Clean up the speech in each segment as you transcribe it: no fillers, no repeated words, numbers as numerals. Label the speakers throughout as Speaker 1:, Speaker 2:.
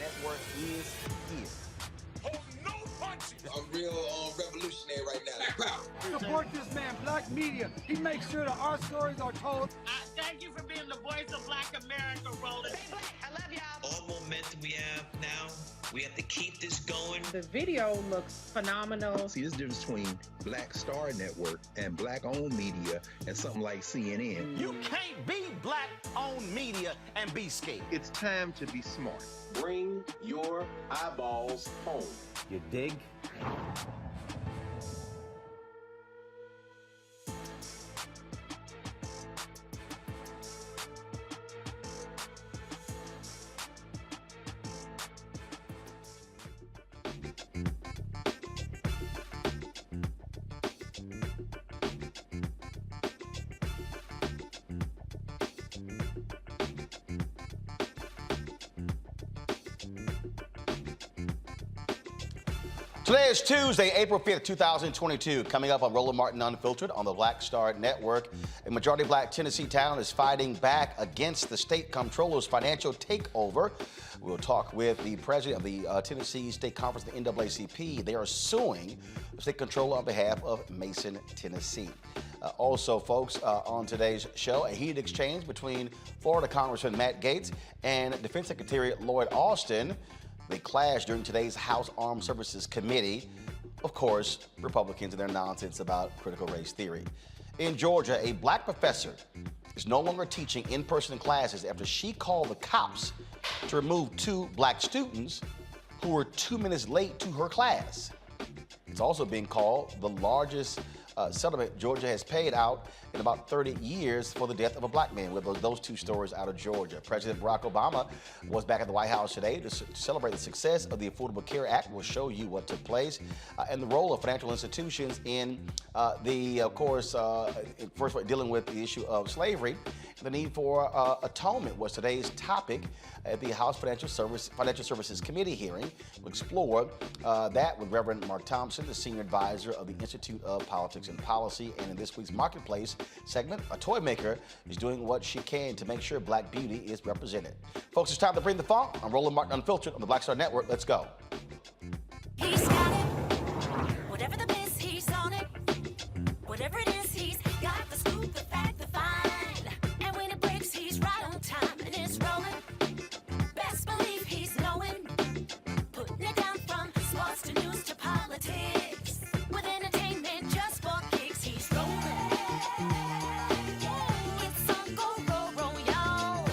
Speaker 1: Network is here.
Speaker 2: Oh, no punches!
Speaker 3: I'm real revolutionary right now.
Speaker 4: Support this man, Black Media. He makes sure that our stories are told.
Speaker 5: Thank you for being the voice of Black America, Roland.
Speaker 6: Stay black. I love y'all.
Speaker 7: All momentum we have now, we have to keep this going.
Speaker 8: The video looks phenomenal.
Speaker 9: See, there's a difference between Black Star Network and Black-owned media and something like CNN.
Speaker 1: You can't be Black-owned media and be scared.
Speaker 9: It's time to be smart.
Speaker 10: Bring your eyeballs home.
Speaker 1: You dig? Today is Tuesday, April 5th, 2022. Coming up on Roland Martin Unfiltered on the Black Star Network, a majority Black Tennessee town is fighting back against the state comptroller's financial takeover. We'll talk with the president of the Tennessee State Conference, the NAACP. They are suing the state comptroller on behalf of Mason, Tennessee. Also, folks, on today's show, a heated exchange between Florida Congressman Matt Gaetz and Defense Secretary Lloyd Austin. They clashed during today's House Armed Services Committee. Of course, Republicans and their nonsense about critical race theory. In Georgia, a Black professor is no longer teaching in-person classes after she called the cops to remove 2 Black students who were 2 minutes late to her class. It's also being called the largest settlement Georgia has paid out in about 30 years for the death of a Black man. With those 2 stories out of Georgia. President Barack Obama was back at the White House today to celebrate the success of the Affordable Care Act. We'll show you what took place and the role of financial institutions in first dealing with the issue of slavery. The need for atonement was today's topic at the House Financial Services Committee hearing. We'll explore that with Reverend Mark Thompson, the senior advisor of the Institute of Politics and Policy. And in this week's Marketplace segment, a toy maker is doing what she can to make sure Black beauty is represented. Folks, it's time to bring the funk. I'm Roland Martin Unfiltered on the Black Star Network. Let's go.
Speaker 11: He's got it. Whatever the biz, he's on it. Whatever it is, he's got the scoop, the fact, the find. And when it breaks, he's right on time and it's rolling. Best believe he's knowing. Putting it down from sports to news to politics. With entertainment just for kicks, he's rolling. It's on go, roll, y'all.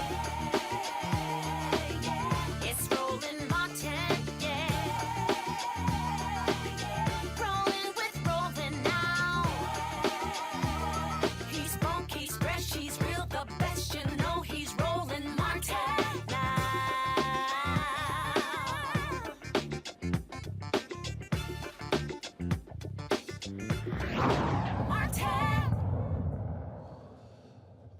Speaker 11: It's Roland Martin, yeah. Rolling with Roland now. He's funky, he's fresh, he's real, the best, you know he's Roland Martin now.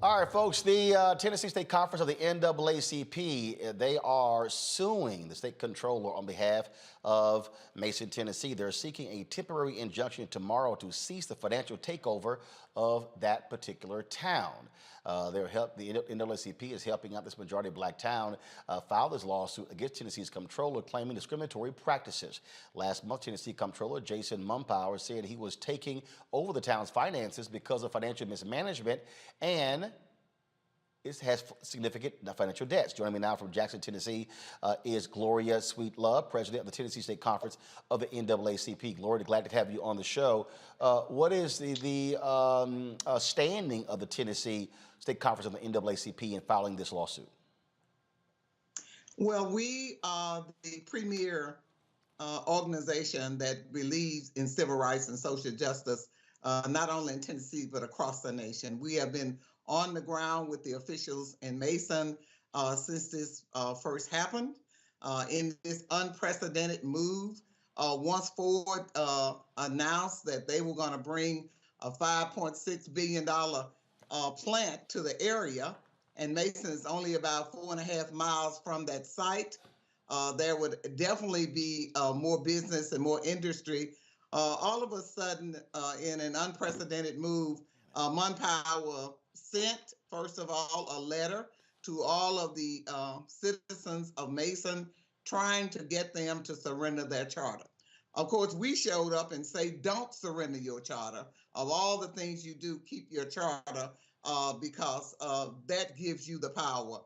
Speaker 1: All right, folks, the Tennessee State Conference of the NAACP, they are suing the state comptroller on behalf of Mason, Tennessee. They're seeking a temporary injunction tomorrow to cease the financial takeover of that particular town. The NAACP is helping out this majority Black town file this lawsuit against Tennessee's comptroller claiming discriminatory practices. Last month, Tennessee comptroller Jason Mumpower said he was taking over the town's finances because of financial mismanagement and it has significant financial debts. Joining me now from Jackson, Tennessee, is Gloria Sweet Love, president of the Tennessee State Conference of the NAACP. Gloria, glad to have you on the show. What is the standing of the Tennessee State Conference of the NAACP in filing this lawsuit?
Speaker 12: Well, we are the premier organization that believes in civil rights and social justice, not only in Tennessee, but across the nation. We have been on the ground with the officials in Mason since this first happened. In this unprecedented move, once Ford announced that they were going to bring a $5.6 billion plant to the area, and Mason is only about 4.5 miles from that site, there would definitely be more business and more industry. All of a sudden, in an unprecedented move, Mumpower sent, first of all, a letter to all of the citizens of Mason trying to get them to surrender their charter. Of course, we showed up and say, don't surrender your charter. Of all the things you do, keep your charter because that gives you the power.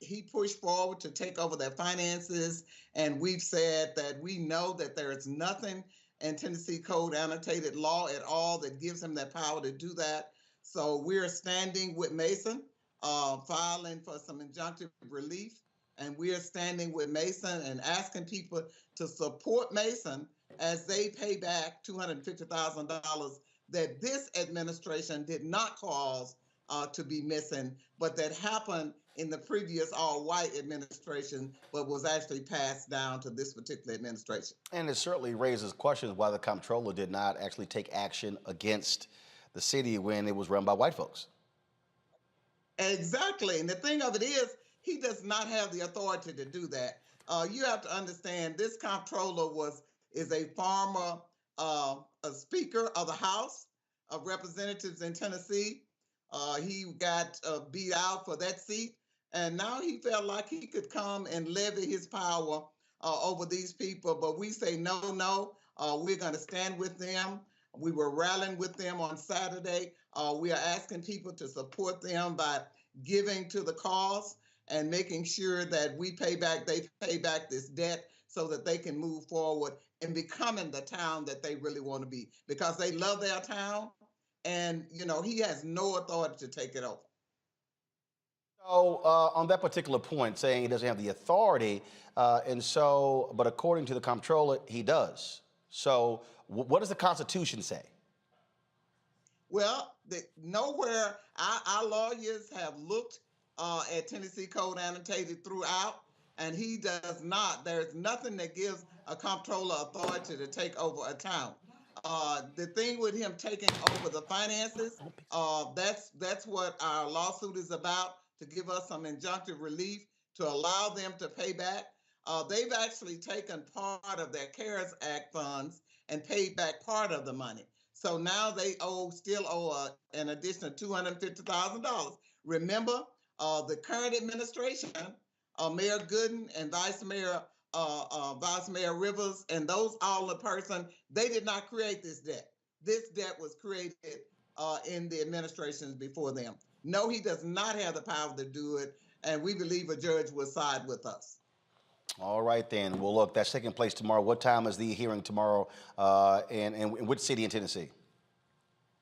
Speaker 12: He pushed forward to take over their finances, and we've said that we know that there is nothing in Tennessee Code annotated law at all that gives him that power to do that. So we're standing with Mason, filing for some injunctive relief, and we are standing with Mason and asking people to support Mason as they pay back $250,000 that this administration did not cause to be missing, but that happened in the previous all-white administration, but was actually passed down to this particular administration.
Speaker 1: And it certainly raises questions why the comptroller did not actually take action against the city when it was run by white folks.
Speaker 12: Exactly. And the thing of it is, he does not have the authority to do that. You have to understand this comptroller is a former a Speaker of the House of Representatives in Tennessee. He got beat out for that seat, and now he felt like he could come and levy his power over these people. But we say no. We're going to stand with them. We were rallying with them on Saturday. We are asking people to support them by giving to the cause and making sure that they pay back this debt so that they can move forward and becoming the town that they really want to be, because they love their town. And, he has no authority to take it over.
Speaker 1: So on that particular point, saying he doesn't have the authority, but according to the comptroller, he does. So what does the Constitution say?
Speaker 12: Well, nowhere, our lawyers have looked at Tennessee Code annotated throughout, and he does not. There's nothing that gives a comptroller authority to take over a town. The thing with him taking over the finances, that's what our lawsuit is about, to give us some injunctive relief to allow them to pay back. They've actually taken part of their CARES Act funds and paid back part of the money. So now they still owe an additional $250,000. Remember, the current administration, Mayor Gooden and Vice Mayor Rivers, and those all the person, they did not create this debt. This debt was created in the administrations before them. No, he does not have the power to do it, and we believe a judge will side with us.
Speaker 1: All right, then. Well, look, that's taking place tomorrow. What time is the hearing tomorrow, and in which city in Tennessee?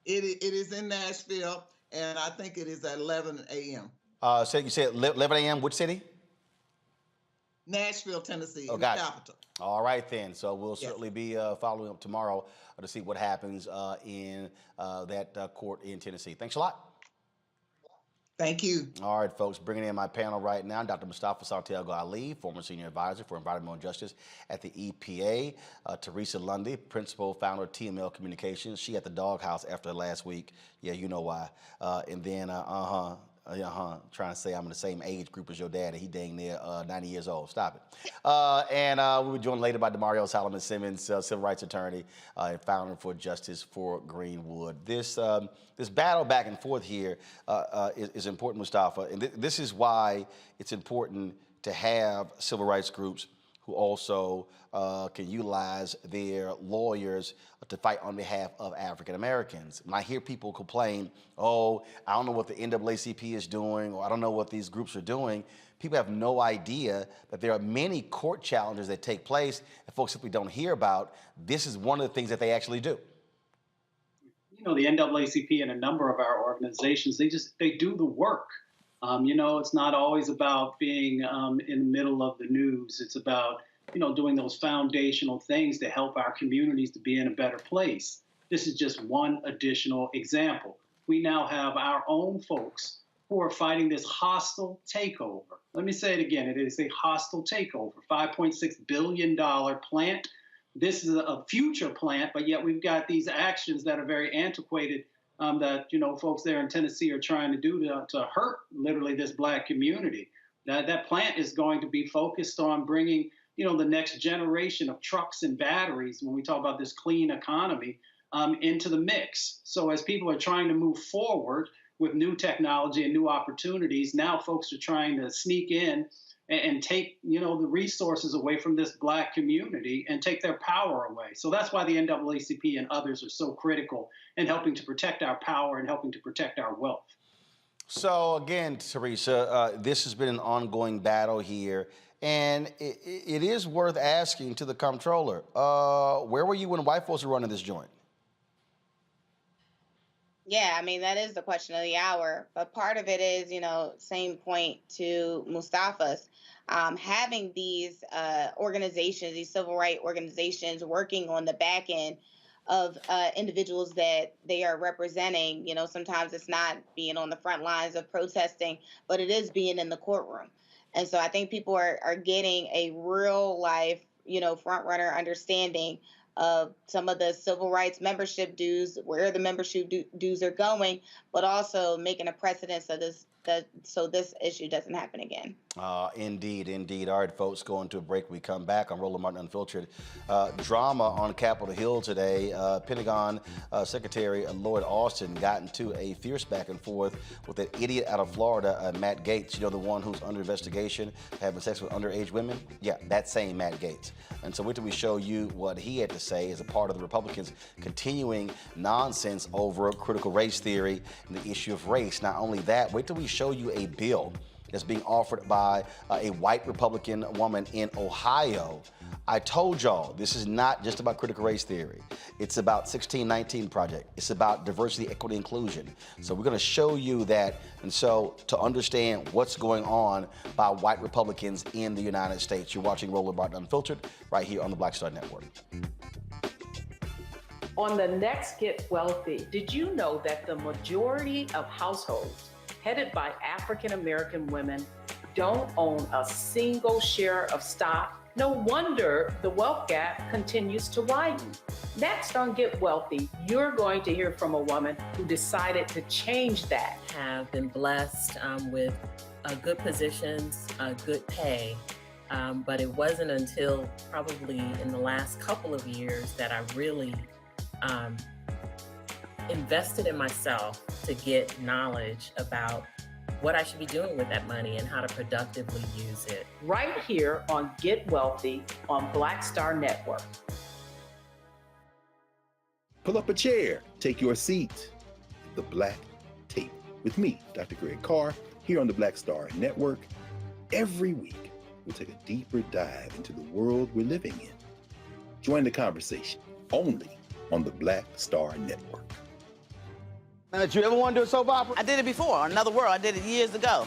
Speaker 12: It is in Nashville, and I think it is at 11 a.m.
Speaker 1: So you said 11 a.m., which city?
Speaker 12: Nashville, Tennessee,
Speaker 1: in
Speaker 12: the capital.
Speaker 1: All right, then. So we'll certainly be following up tomorrow to see what happens in that court in Tennessee. Thanks a lot.
Speaker 12: Thank you.
Speaker 1: All right, folks, bringing in my panel right now, Dr. Mustafa Santiago Ali, former senior advisor for environmental justice at the EPA, Teresa Lundy, principal founder of TML Communications. She at the doghouse after last week. Yeah, you know why. And then, trying to say I'm in the same age group as your daddy. He dang near 90 years old. Stop it. And we were joined later by Demario Solomon Simmons, civil rights attorney and founder for Justice for Greenwood. This battle back and forth here is important, Mustafa. And this is why it's important to have civil rights groups who also can utilize their lawyers to fight on behalf of African Americans. When I hear people complain, oh, I don't know what the NAACP is doing, or I don't know what these groups are doing, people have no idea that there are many court challenges that take place that folks simply don't hear about. This is one of the things that they actually do.
Speaker 6: The NAACP and a number of our organizations, they do the work. It's not always about being in the middle of the news. It's about, doing those foundational things to help our communities to be in a better place. This is just one additional example. We now have our own folks who are fighting this hostile takeover. Let me say it again. It is a hostile takeover, $5.6 billion plant. This is a future plant, but yet we've got these actions that are very antiquated that, folks there in Tennessee are trying to do to hurt literally this Black community. That plant is going to be focused on bringing, the next generation of trucks and batteries, when we talk about this clean economy, into the mix. So as people are trying to move forward with new technology and new opportunities, now folks are trying to sneak in and take, you know, the resources away from this Black community and take their power away. So that's why the NAACP and others are so critical in helping to protect our power and helping to protect our wealth. So
Speaker 1: again, Teresa, this has been an ongoing battle here, and it is worth asking to the comptroller, where were you when white folks were running this joint?
Speaker 13: Yeah, I mean, that is the question of the hour. But part of it is, you know, same point to Mustafa's, having these organizations, these civil rights organizations working on the back end of individuals that they are representing. You know, sometimes it's not being on the front lines of protesting, but it is being in the courtroom. And so I think people are getting a real life, you know, front runner understanding of some of the civil rights membership dues, where the membership dues are going, but also making a precedent so this issue doesn't happen again.
Speaker 1: Indeed, indeed. All right, folks, going to a break. We come back on Roland Martin Unfiltered. Drama on Capitol Hill today. Pentagon Secretary Lloyd Austin got into a fierce back and forth with that idiot out of Florida, Matt Gaetz, you know, the one who's under investigation, having sex with underage women. Yeah, that same Matt Gaetz. And so wait till we show you what he had to say as a part of the Republicans' continuing nonsense over critical race theory and the issue of race. Not only that, wait till we show you a bill that's being offered by a white Republican woman in Ohio. I told y'all, this is not just about critical race theory. It's about 1619 Project. It's about diversity, equity, inclusion. So we're going to show you that, and so to understand what's going on by white Republicans in the United States. You're watching Roland Martin Unfiltered right here on the Black Star Network.
Speaker 14: On the next Get Wealthy, did you know that the majority of households headed by African American women don't own a single share of stock? No wonder the wealth gap continues to widen. Next on Get Wealthy, you're going to hear from a woman who decided to change that.
Speaker 15: Have been blessed with good positions, good pay, but it wasn't until probably in the last couple of years that I really invested in myself to get knowledge about what I should be doing with that money and how to productively use it.
Speaker 14: Right here on Get Wealthy on Black Star Network.
Speaker 16: Pull up a chair, take your seat. The Black Tape with me, Dr. Greg Carr, here on the Black Star Network. Every week, we'll take a deeper dive into the world we're living in. Join the conversation only on the Black Star Network.
Speaker 1: Did you ever want to do a soap opera?
Speaker 5: I did it before, Another World. I did it years ago.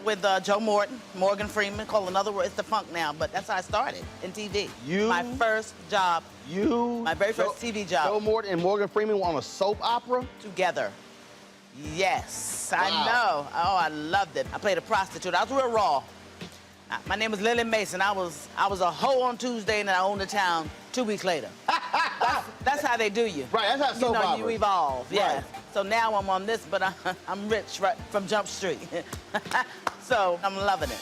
Speaker 5: With Joe Morgan Freeman, called Another World. It's the funk now, but that's how I started in TV. My first job. My very first TV job.
Speaker 1: Joe Morton and Morgan Freeman were on a soap opera?
Speaker 5: Together. Yes,
Speaker 1: wow.
Speaker 5: I know. Oh, I loved it. I played a prostitute. I was real raw. My name was Lily Mason. I was a hoe on Tuesday and I owned the town 2 weeks later. That's how they do you.
Speaker 1: Right, that's how soap opera.
Speaker 5: You evolve, yeah.
Speaker 1: Right.
Speaker 5: So now I'm on this, but I'm rich right from Jump Street. So I'm loving it.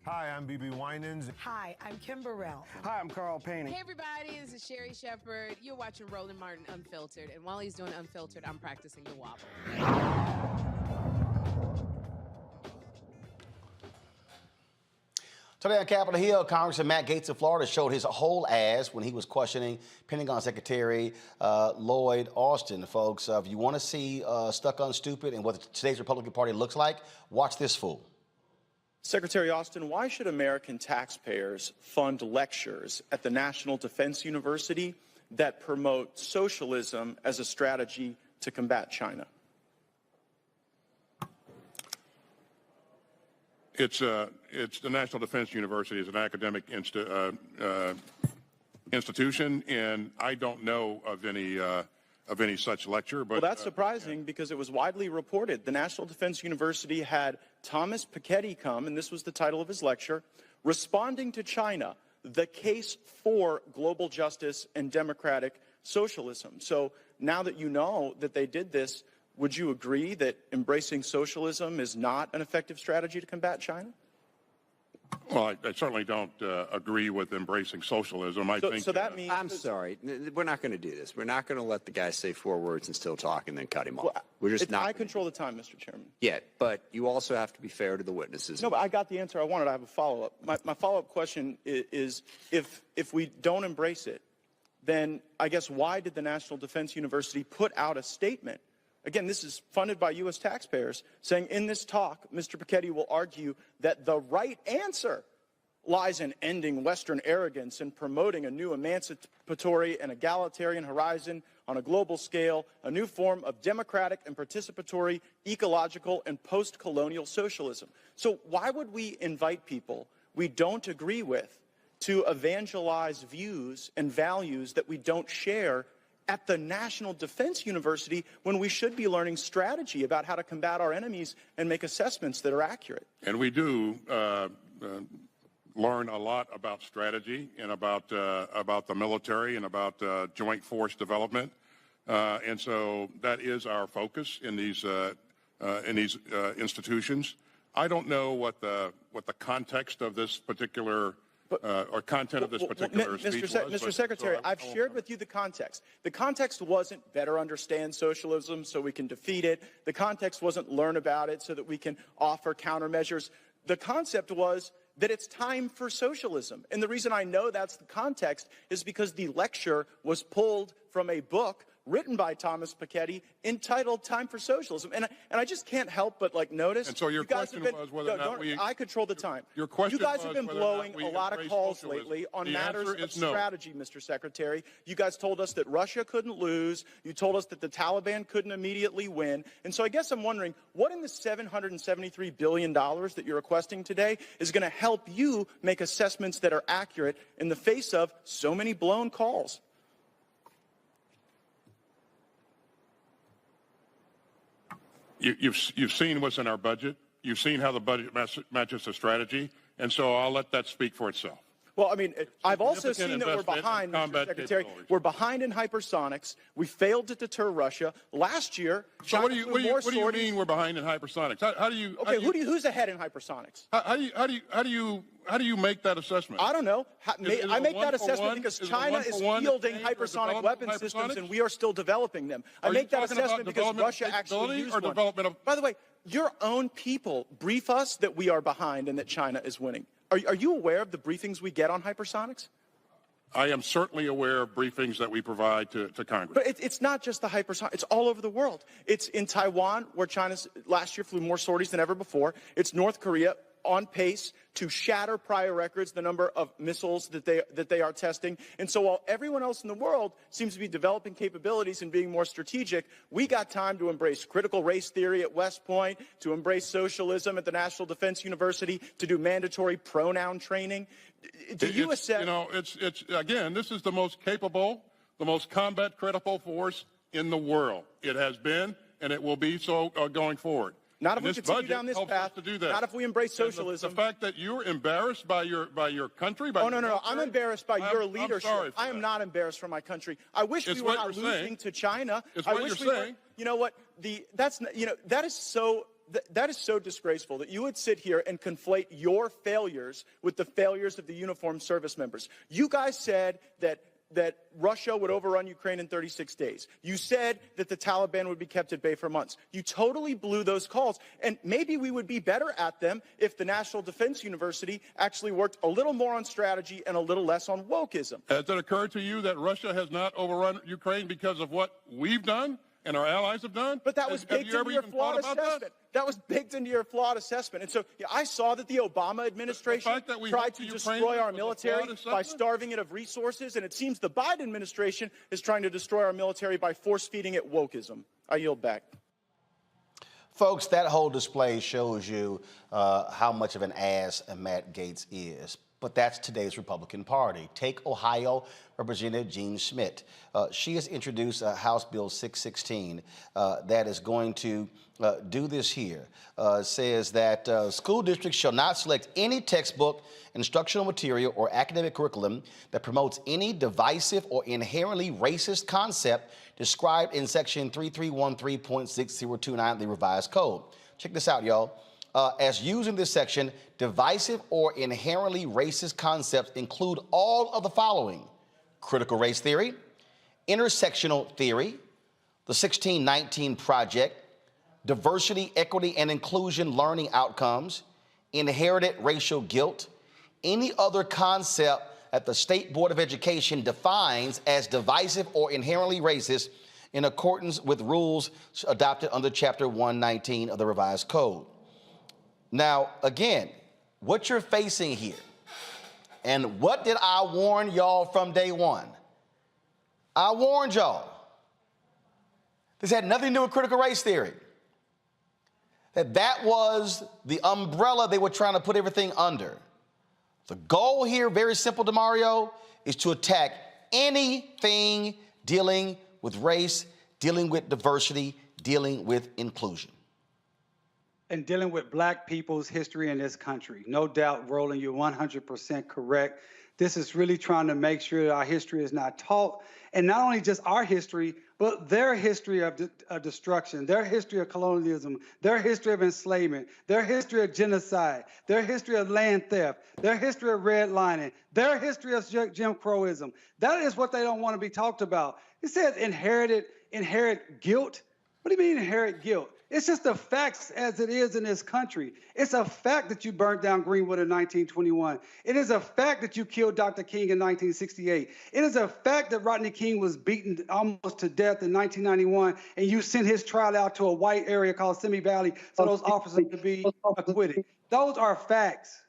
Speaker 2: Hi, I'm BB Winans.
Speaker 4: Hi, I'm Kim Burrell.
Speaker 2: Hi, I'm Carl Payne.
Speaker 17: Hey, everybody, this is Sherry Shepherd. You're watching Roland Martin Unfiltered, and while he's doing Unfiltered, I'm practicing the wobble.
Speaker 1: Today on Capitol Hill, Congressman Matt Gaetz of Florida showed his whole ass when he was questioning Pentagon Secretary Lloyd Austin. Folks, if you want to see Stuck on Stupid and what today's Republican Party looks like, watch this fool.
Speaker 18: Secretary Austin, why should American taxpayers fund lectures at the National Defense University that promote socialism as a strategy to combat China?
Speaker 19: It's the National Defense University is an academic institution, and I don't know of any such lecture. But
Speaker 18: well, that's surprising because it was widely reported. The National Defense University had Thomas Piketty come, and this was the title of his lecture, Responding to China, the Case for Global Justice and Democratic Socialism. So now that you know that they did this, would you agree that embracing socialism is not an effective strategy to combat China?
Speaker 19: Well, I certainly don't agree with embracing socialism. I think
Speaker 20: so that means I'm sorry. We're not going to do this. We're not going to let the guy say 4 words and still talk and then cut him off.
Speaker 18: Well,
Speaker 20: We're just not.
Speaker 18: I control the time, Mr. Chairman.
Speaker 20: Yeah, but you also have to be fair to the witnesses.
Speaker 18: No, but I got the answer I wanted. I have a follow-up. My follow-up question is if we don't embrace it, then I guess why did the National Defense University put out a statement? Again, this is funded by U.S. taxpayers, saying in this talk, Mr. Piketty will argue that the right answer lies in ending Western arrogance and promoting a new emancipatory and egalitarian horizon on a global scale, a new form of democratic and participatory, ecological, and post-colonial socialism. So why would we invite people we don't agree with to evangelize views and values that we don't share at the National Defense University when we should be learning strategy about how to combat our enemies and make assessments that are accurate?
Speaker 19: And we do learn a lot about strategy and about the military and about joint force development, and so that is our focus in these institutions. I don't know what the context of this particular or content of this particular speech was.
Speaker 18: Mr. Secretary, I've shared with you the context. The context wasn't better understand socialism so we can defeat it. The context wasn't learn about it so that we can offer countermeasures. The concept was that it's time for socialism. And the reason I know that's the context is because the lecture was pulled from a book written by Thomas Piketty entitled Time for Socialism. And I just can't help but notice.
Speaker 19: And so your question was whether or not
Speaker 18: I control the time.
Speaker 19: Your question
Speaker 18: You guys have been
Speaker 19: was
Speaker 18: blowing
Speaker 19: whether or
Speaker 18: a
Speaker 19: not
Speaker 18: lot
Speaker 19: we
Speaker 18: of calls
Speaker 19: embrace
Speaker 18: lately on
Speaker 19: the
Speaker 18: matters
Speaker 19: answer
Speaker 18: of
Speaker 19: is no.
Speaker 18: strategy, Mr. Secretary. You guys told us that Russia couldn't lose. You told us that the Taliban couldn't immediately win. And so I guess I'm wondering, what in the $773 billion that you're requesting today is going to help you make assessments that are accurate in the face of so many blown calls?
Speaker 19: You've seen what's in our budget. You've seen how the budget matches the strategy, and so I'll let that speak for itself.
Speaker 18: Well, I mean, I've also seen that we're behind, Mr. Secretary. We're behind in hypersonics. We failed to deter Russia. Last year,
Speaker 19: So what do you mean we're behind in hypersonics? How do you?
Speaker 18: Okay, who's ahead in hypersonics?
Speaker 19: How do you make that assessment?
Speaker 18: I don't know. I make that assessment because
Speaker 19: Is it
Speaker 18: China is fielding hypersonic weapon systems, and we are still developing them. I make that assessment because Russia actually used one. By the way, your own people brief us that we are behind and that China is winning. Are you aware of the briefings we get on hypersonics?
Speaker 19: I am certainly aware of briefings that we provide to Congress.
Speaker 18: But it's not just the hypersonic. It's all over the world. It's in Taiwan, where China last year flew more sorties than ever before. It's North Korea, on pace to shatter prior records, the number of missiles that they are testing. And so while everyone else in the world seems to be developing capabilities and being more strategic, we got time to embrace critical race theory at West Point, to embrace socialism at the National Defense University, to do mandatory pronoun training. Do you accept?
Speaker 19: You know, it's again, this is the most capable, the most combat critical force in the world. It has been, and it will be so going forward.
Speaker 18: Not if we continue down this path.
Speaker 19: To do that.
Speaker 18: Not if we embrace socialism.
Speaker 19: The fact that you're embarrassed by your country.
Speaker 18: Oh no! I'm embarrassed by your leadership. I am not embarrassed for my country. I wish we were not losing to China.
Speaker 19: I wish we were.
Speaker 18: You know what? That is so disgraceful that you would sit here and conflate your failures with the failures of the uniformed service members. You guys said that Russia would overrun Ukraine in 36 days. You said that the Taliban would be kept at bay for months. You totally blew those calls. And maybe we would be better at them if the National Defense University actually worked a little more on strategy and a little less on wokeism.
Speaker 19: Has it occurred to you that Russia has not overrun Ukraine because of what we've done and our allies have done?
Speaker 18: But that was baked into your flawed assessment. That was baked into your flawed assessment. And so I saw that the Obama administration tried to destroy our military by starving it of resources, and it seems the Biden administration is trying to destroy our military by force-feeding it wokeism. I yield back.
Speaker 1: Folks, that whole display shows you how much of an ass Matt Gaetz is. But that's today's Republican Party. Take Ohio Representative Jean Schmidt. She has introduced House Bill 616 that is going to do this here. Says that school districts shall not select any textbook, instructional material, or academic curriculum that promotes any divisive or inherently racist concept described in Section 3313.6029 of the Revised Code. Check this out, y'all. as used in this section, divisive or inherently racist concepts include all of the following: critical race theory, intersectional theory, the 1619 Project, diversity, equity, and inclusion learning outcomes, inherited racial guilt, any other concept that the State Board of Education defines as divisive or inherently racist in accordance with rules adopted under Chapter 119 of the Revised Code. Now, again, what you're facing here, and what did I warn y'all from day one? I warned y'all. This had nothing to do with critical race theory. That was the umbrella they were trying to put everything under. The goal here, very simple, DeMario, is to attack anything dealing with race, dealing with diversity, dealing with inclusion.
Speaker 4: And dealing with Black people's history in this country. No doubt, Roland, you're 100% correct. This is really trying to make sure that our history is not taught, and not only just our history, but their history of destruction, their history of colonialism, their history of enslavement, their history of genocide, their history of land theft, their history of redlining, their history of Jim Crowism. That is what they don't want to be talked about. It says inherit guilt. What do you mean inherit guilt? It's just the facts as it is in this country. It's a fact that you burnt down Greenwood in 1921. It is a fact that you killed Dr. King in 1968. It is a fact that Rodney King was beaten almost to death in 1991, and you sent his trial out to a white area called Simi Valley so those officers could be acquitted. Those are facts.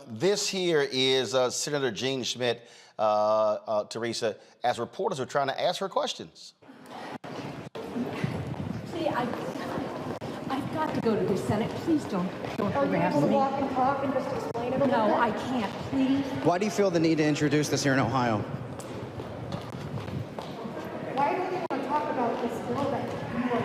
Speaker 1: This here is Senator Jean Schmidt, Teresa, as reporters are trying to ask her questions.
Speaker 21: I've got to go to the Senate. Please don't harass me. Are you able to walk and talk and just explain everything? No, I can't. Please.
Speaker 22: Why do you feel the need to introduce this here in Ohio?
Speaker 21: Why do you want to talk about this bill that you are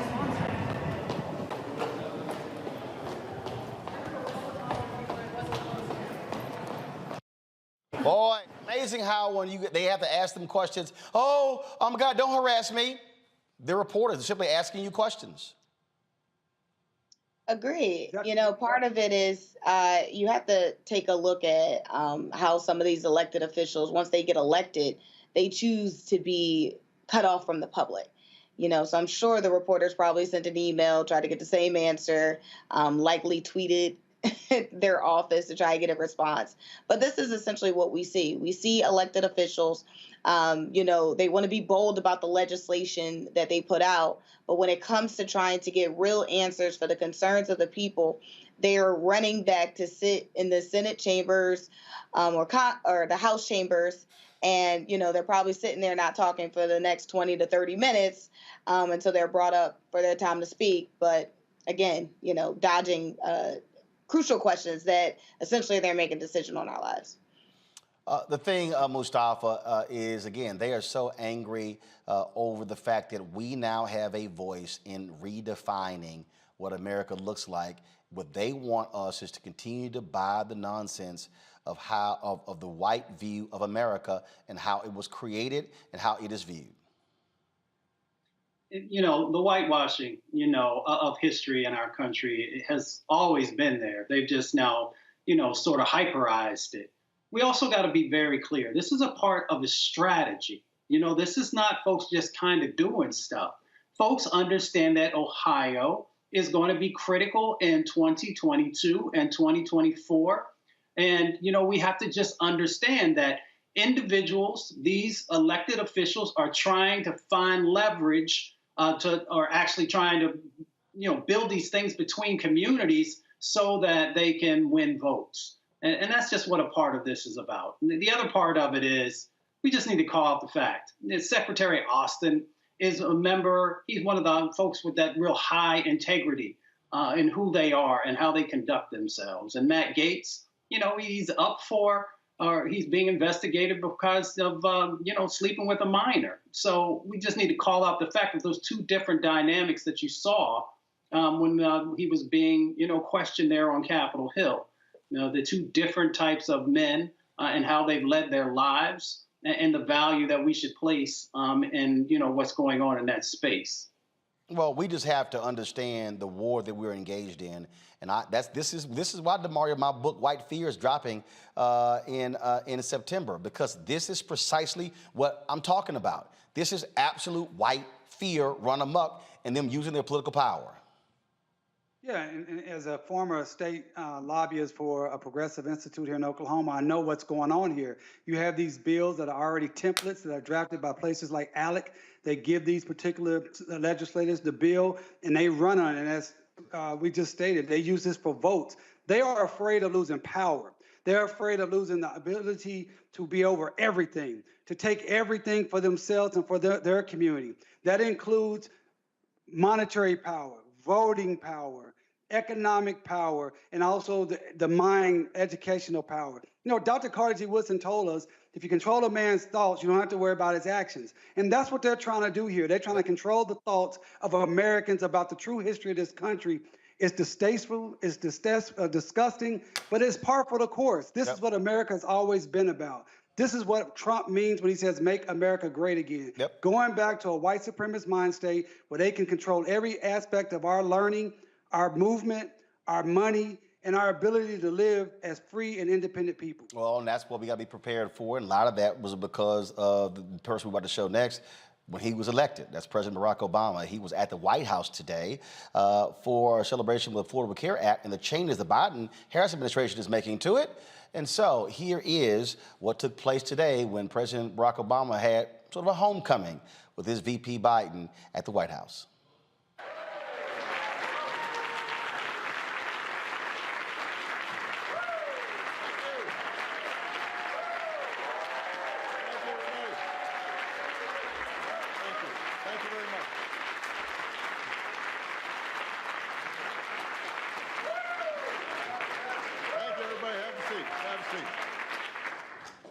Speaker 21: sponsoring?
Speaker 1: Boy, amazing how when they have to ask them questions. Oh my God, don't harass me. They're reporters, they're simply asking you questions.
Speaker 13: Agreed. You know, part of it is you have to take a look at how some of these elected officials, once they get elected, they choose to be cut off from the public. You know, so I'm sure the reporters probably sent an email, tried to get the same answer, likely tweeted their office to try to get a response. But this is essentially what we see. We see elected officials, you know, they want to be bold about the legislation that they put out. But when it comes to trying to get real answers for the concerns of the people, they are running back to sit in the Senate chambers or the House chambers. And, you know, they're probably sitting there not talking for the next 20 to 30 minutes until they're brought up for their time to speak. But again, you know, dodging crucial questions that essentially they're making a decision on our lives.
Speaker 1: The thing, Mustafa, is, again, they are so angry over the fact that we now have a voice in redefining what America looks like. What they want us is to continue to buy the nonsense of of the white view of America and how it was created and how it is viewed.
Speaker 6: You know, the whitewashing, you know, of history in our country has always been there. They've just now, you know, sort of hyperized it. We also got to be very clear. This is a part of a strategy. You know, this is not folks just kind of doing stuff. Folks understand that Ohio is going to be critical in 2022 and 2024. And, you know, we have to just understand that individuals, these elected officials, are trying to find leverage or actually trying to, you know, build these things between communities so that they can win votes. And that's just what a part of this is about. The other part of it is we just need to call out the fact that Secretary Austin is a member. He's one of the folks with that real high integrity in who they are and how they conduct themselves. And Matt Gaetz, you know, he's up for or he's being investigated because of, you know, sleeping with a minor. So we just need to call out the fact that those two different dynamics that you saw when he was being, you know, questioned there on Capitol Hill. You know, the two different types of men and how they've led their lives and the value that we should place in, you know, what's going on in that space.
Speaker 1: Well, we just have to understand the war that we're engaged in, and this is why, Demario, my book White Fear is dropping in September, because this is precisely what I'm talking about. This is absolute white fear run amok, and them using their political power.
Speaker 4: Yeah, and as a former state lobbyist for a progressive institute here in Oklahoma, I know what's going on here. You have these bills that are already templates that are drafted by places like ALEC. They give these particular legislators the bill, and they run on it. And as we just stated, they use this for votes. They are afraid of losing power. They're afraid of losing the ability to be over everything, to take everything for themselves and for their community. That includes monetary power, voting power, economic power, and also the mind educational power. You know, Dr. Carter G. Woodson told us, if you control a man's thoughts, you don't have to worry about his actions. And that's what they're trying to do here. They're trying to control the thoughts of Americans about the true history of this country. It's distasteful, it's disgusting, but it's par for the course. This is what America has always been about. This is what Trump means when he says, make America great again. Going back to a white supremacist mind state where they can control every aspect of our learning, our movement, our money, and our ability to live as free and independent people.
Speaker 1: Well, and that's what we got to be prepared for. And a lot of that was because of the person we're about to show next. When he was elected, that's President Barack Obama. He was at the White House today for a celebration of the Affordable Care Act and the changes the Biden-Harris administration is making to it. And so here is what took place today when President Barack Obama had sort of a homecoming with his VP Biden at the White House.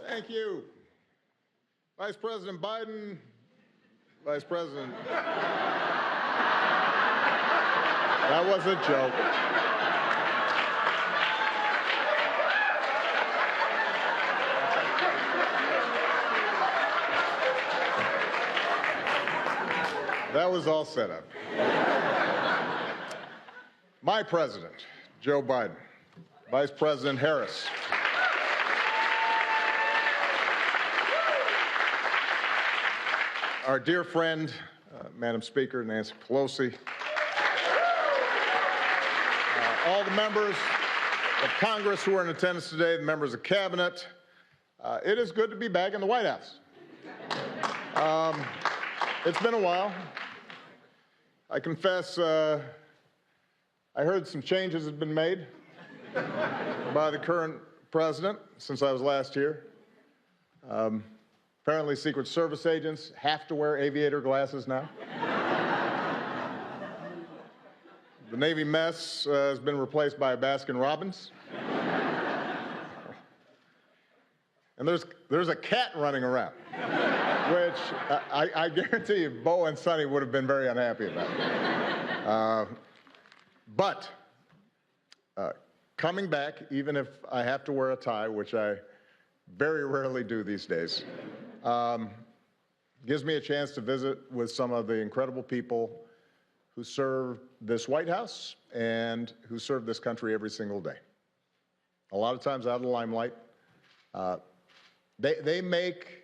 Speaker 3: Thank you. Vice President Biden, Vice President. That was a joke. That was all set up. My president, Joe Biden, Vice President Harris. Our dear friend, Madam Speaker, Nancy Pelosi, all the members of Congress who are in attendance today, the members of Cabinet, it is good to be back in the White House. It's been a while. I confess, I heard some changes have been made by the current president since I was last here. Apparently, Secret Service agents have to wear aviator glasses now. The Navy mess has been replaced by a Baskin-Robbins. And there's a cat running around, which I guarantee you Bo and Sonny would have been very unhappy about. But coming back, even if I have to wear a tie, which I very rarely do these days, gives me a chance to visit with some of the incredible people who serve this White House and who serve this country every single day. A lot of times out of the limelight. They make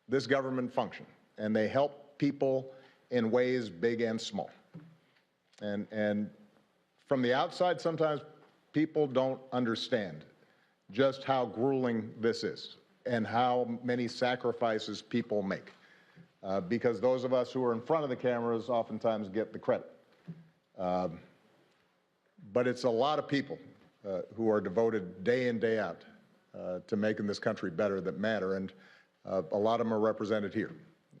Speaker 3: this government function, and they help people in ways big and small. And from the outside, sometimes people don't understand just how grueling this is and how many sacrifices people make. Because those of us who are in front of the cameras oftentimes get the credit. But it's a lot of people who are devoted day in, day out to making this country better that matter, and a lot of them are represented here.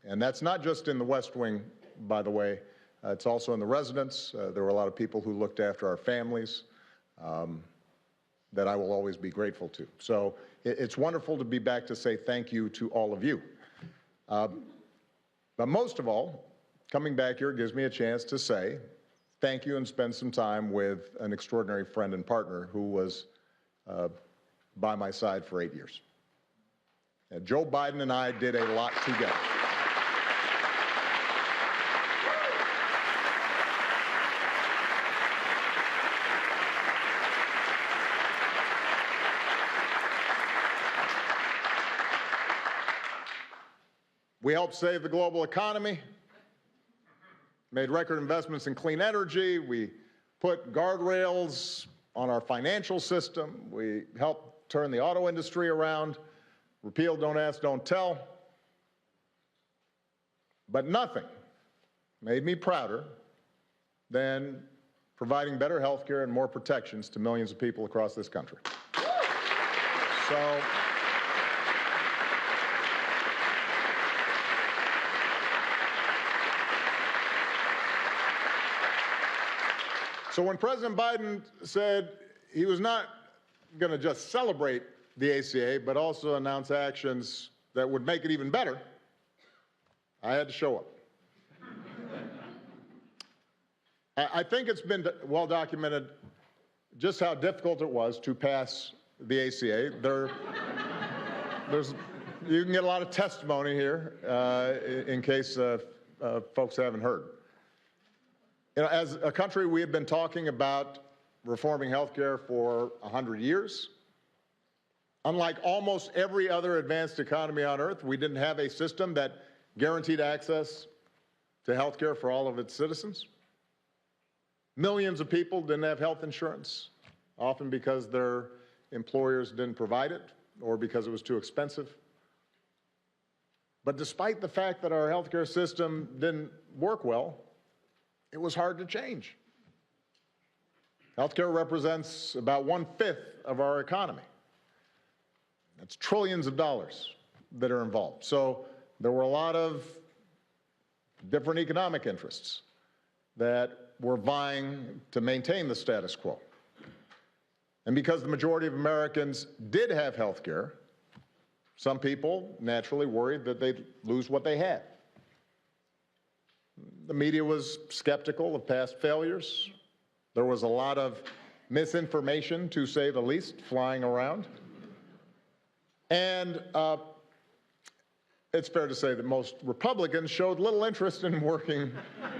Speaker 3: And that's not just in the West Wing, by the way. It's also in the residence. There were a lot of people who looked after our families that I will always be grateful to. So it's wonderful to be back to say thank you to all of you. But most of all, coming back here gives me a chance to say thank you and spend some time with an extraordinary friend and partner who was by my side for 8 years. And Joe Biden and I did a lot together. We helped save the global economy, made record investments in clean energy. We put guardrails on our financial system. We helped turn the auto industry around, repealed Don't Ask, Don't Tell. But nothing made me prouder than providing better health care and more protections to millions of people across this country. So when President Biden said he was not going to just celebrate the ACA, but also announce actions that would make it even better, I had to show up. I think it's been well documented just how difficult it was to pass the ACA. You can get a lot of testimony here in case folks haven't heard. You know, as a country, we have been talking about reforming health care for 100 years. Unlike almost every other advanced economy on earth, we didn't have a system that guaranteed access to health care for all of its citizens. Millions of people didn't have health insurance, often because their employers didn't provide it or because it was too expensive. But despite the fact that our healthcare system didn't work well, it was hard to change. Healthcare represents about 1/5 of our economy. That's trillions of dollars that are involved. So there were a lot of different economic interests that were vying to maintain the status quo. And because the majority of Americans did have health care, some people naturally worried that they'd lose what they had. The media was skeptical of past failures. There was a lot of misinformation, to say the least, flying around. And it's fair to say that most Republicans showed little interest in working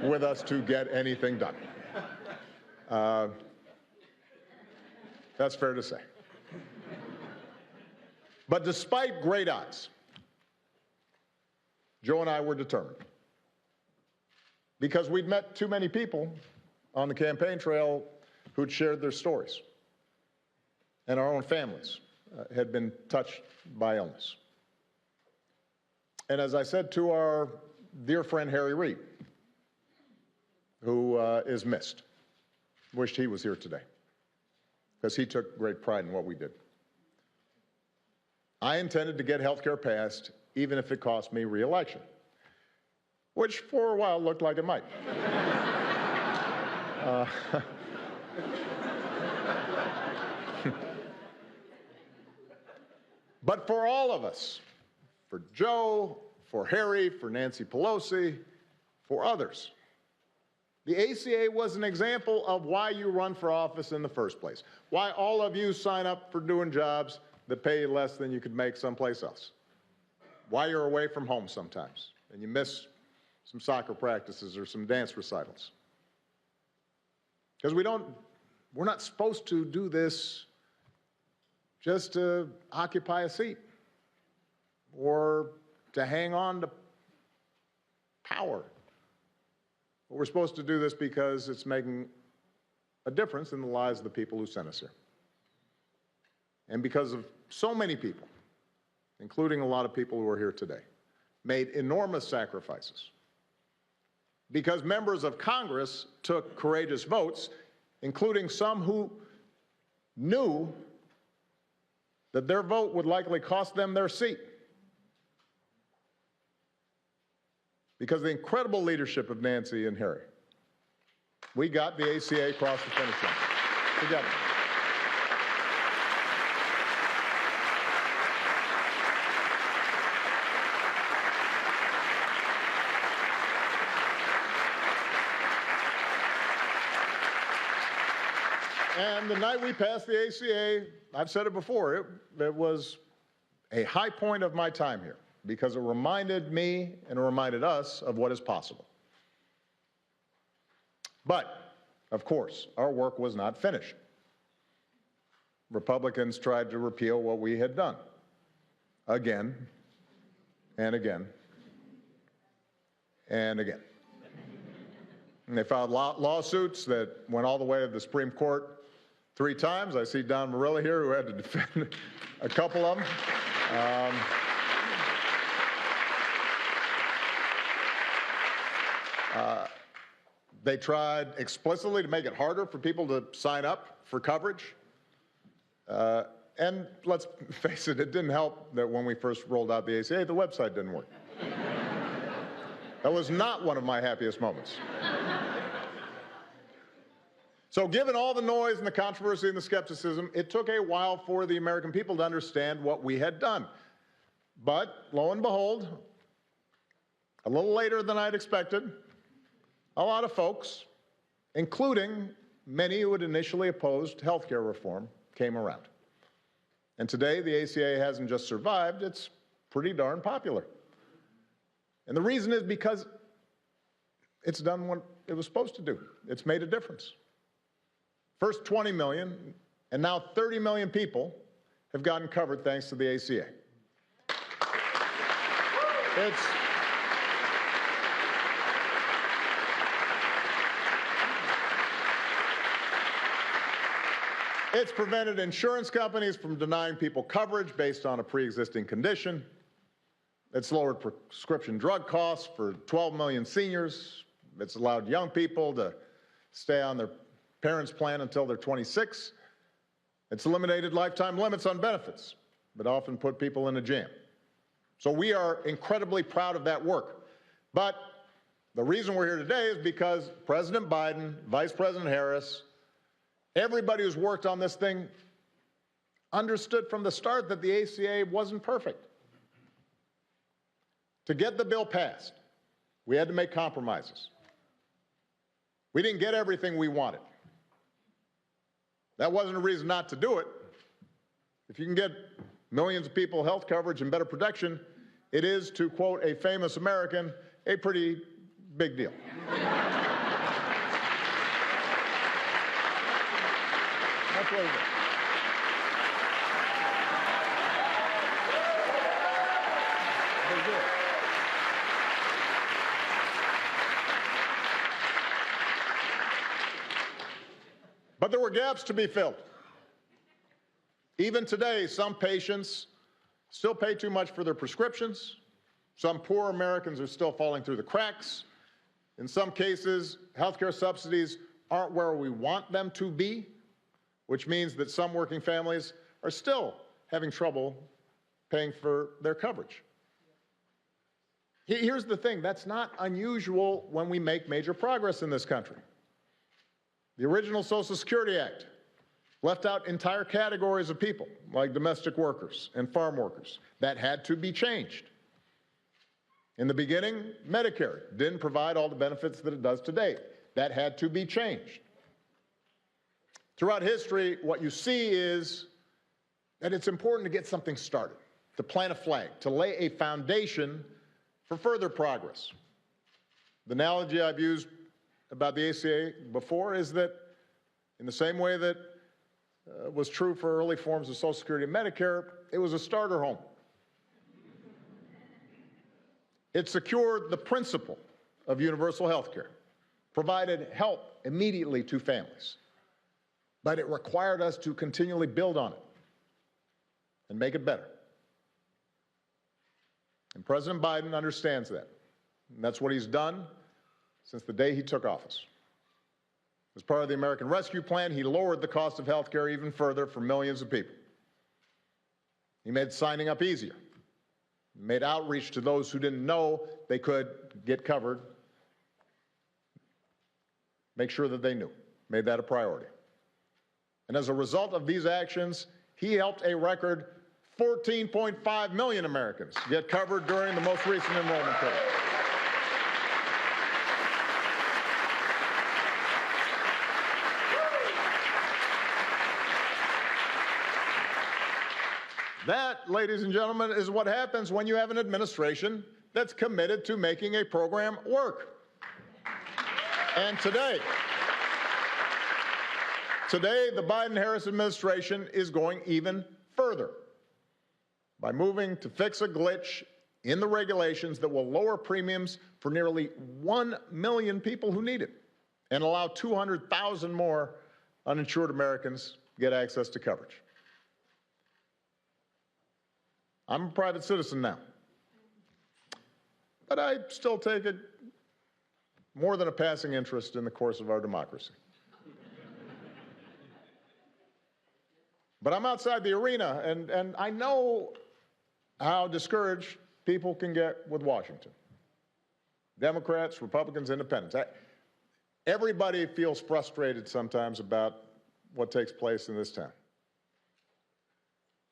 Speaker 3: with us to get anything done. That's fair to say. But despite great odds, Joe and I were determined. Because we'd met too many people on the campaign trail who'd shared their stories. And our own families had been touched by illness. And as I said to our dear friend Harry Reid, who is missed, wished he was here today, because he took great pride in what we did. I intended to get health care passed, even if it cost me re-election, which for a while looked like it might. But for all of us, for Joe, for Harry, for Nancy Pelosi, for others, the ACA was an example of why you run for office in the first place, why all of you sign up for doing jobs that pay you less than you could make someplace else, why you're away from home sometimes and you miss some soccer practices or some dance recitals. Because we're not supposed to do this just to occupy a seat or to hang on to power. But we're supposed to do this because it's making a difference in the lives of the people who sent us here. And because of so many people, including a lot of people who are here today, made enormous sacrifices. Because members of Congress took courageous votes, including some who knew that their vote would likely cost them their seat. Because of the incredible leadership of Nancy and Harry, we got the ACA across the finish line together. And the night we passed the ACA, I've said it before, it was a high point of my time here because it reminded me and it reminded us of what is possible. But, of course, our work was not finished. Republicans tried to repeal what we had done again and again and again. And they filed lawsuits that went all the way to the Supreme Court 3 times. I see Don Marilla here, who had to defend a couple of them. They tried explicitly to make it harder for people to sign up for coverage. And let's face it, it didn't help that when we first rolled out the ACA, the website didn't work. That was not one of my happiest moments. So given all the noise and the controversy and the skepticism, it took a while for the American people to understand what we had done. But lo and behold, a little later than I'd expected, a lot of folks, including many who had initially opposed health care reform, came around. And today, the ACA hasn't just survived, it's pretty darn popular. And the reason is because it's done what it was supposed to do. It's made a difference. First 20 million, and now 30 million people have gotten covered thanks to the ACA. It's prevented insurance companies from denying people coverage based on a pre-existing condition. It's lowered prescription drug costs for 12 million seniors. It's allowed young people to stay on their parents' plan until they're 26. It's eliminated lifetime limits on benefits, but often put people in a jam. So we are incredibly proud of that work. But the reason we're here today is because President Biden, Vice President Harris, everybody who's worked on this thing understood from the start that the ACA wasn't perfect. To get the bill passed, we had to make compromises. We didn't get everything we wanted. That wasn't a reason not to do it. If you can get millions of people health coverage and better protection, it is, to quote a famous American, a pretty big deal. That's what it is. Big deal. But there were gaps to be filled. Even today, some patients still pay too much for their prescriptions. Some poor Americans are still falling through the cracks. In some cases, healthcare subsidies aren't where we want them to be, which means that some working families are still having trouble paying for their coverage. Here's the thing, that's not unusual when we make major progress in this country. The original Social Security Act left out entire categories of people, like domestic workers and farm workers. That had to be changed. In the beginning, Medicare didn't provide all the benefits that it does today. That had to be changed. Throughout history, what you see is that it's important to get something started, to plant a flag, to lay a foundation for further progress. The analogy I've used about the ACA before is that in the same way that was true for early forms of Social Security and Medicare, it was a starter home. It secured the principle of universal health care, provided help immediately to families, but it required us to continually build on it and make it better. And President Biden understands that, and that's what he's done since the day he took office. As part of the American Rescue Plan, he lowered the cost of health care even further for millions of people. He made signing up easier, made outreach to those who didn't know they could get covered, make sure that they knew, made that a priority. And as a result of these actions, he helped a record 14.5 million Americans get covered during the most recent enrollment period. That, ladies and gentlemen, is what happens when you have an administration that's committed to making a program work. And today, the Biden-Harris administration is going even further by moving to fix a glitch in the regulations that will lower premiums for nearly 1 million people who need it and allow 200,000 more uninsured Americans get access to coverage. I'm a private citizen now, but I still take more than a passing interest in the course of our democracy. But I'm outside the arena, and I know how discouraged people can get with Washington. Democrats, Republicans, Independents. Everybody feels frustrated sometimes about what takes place in this town.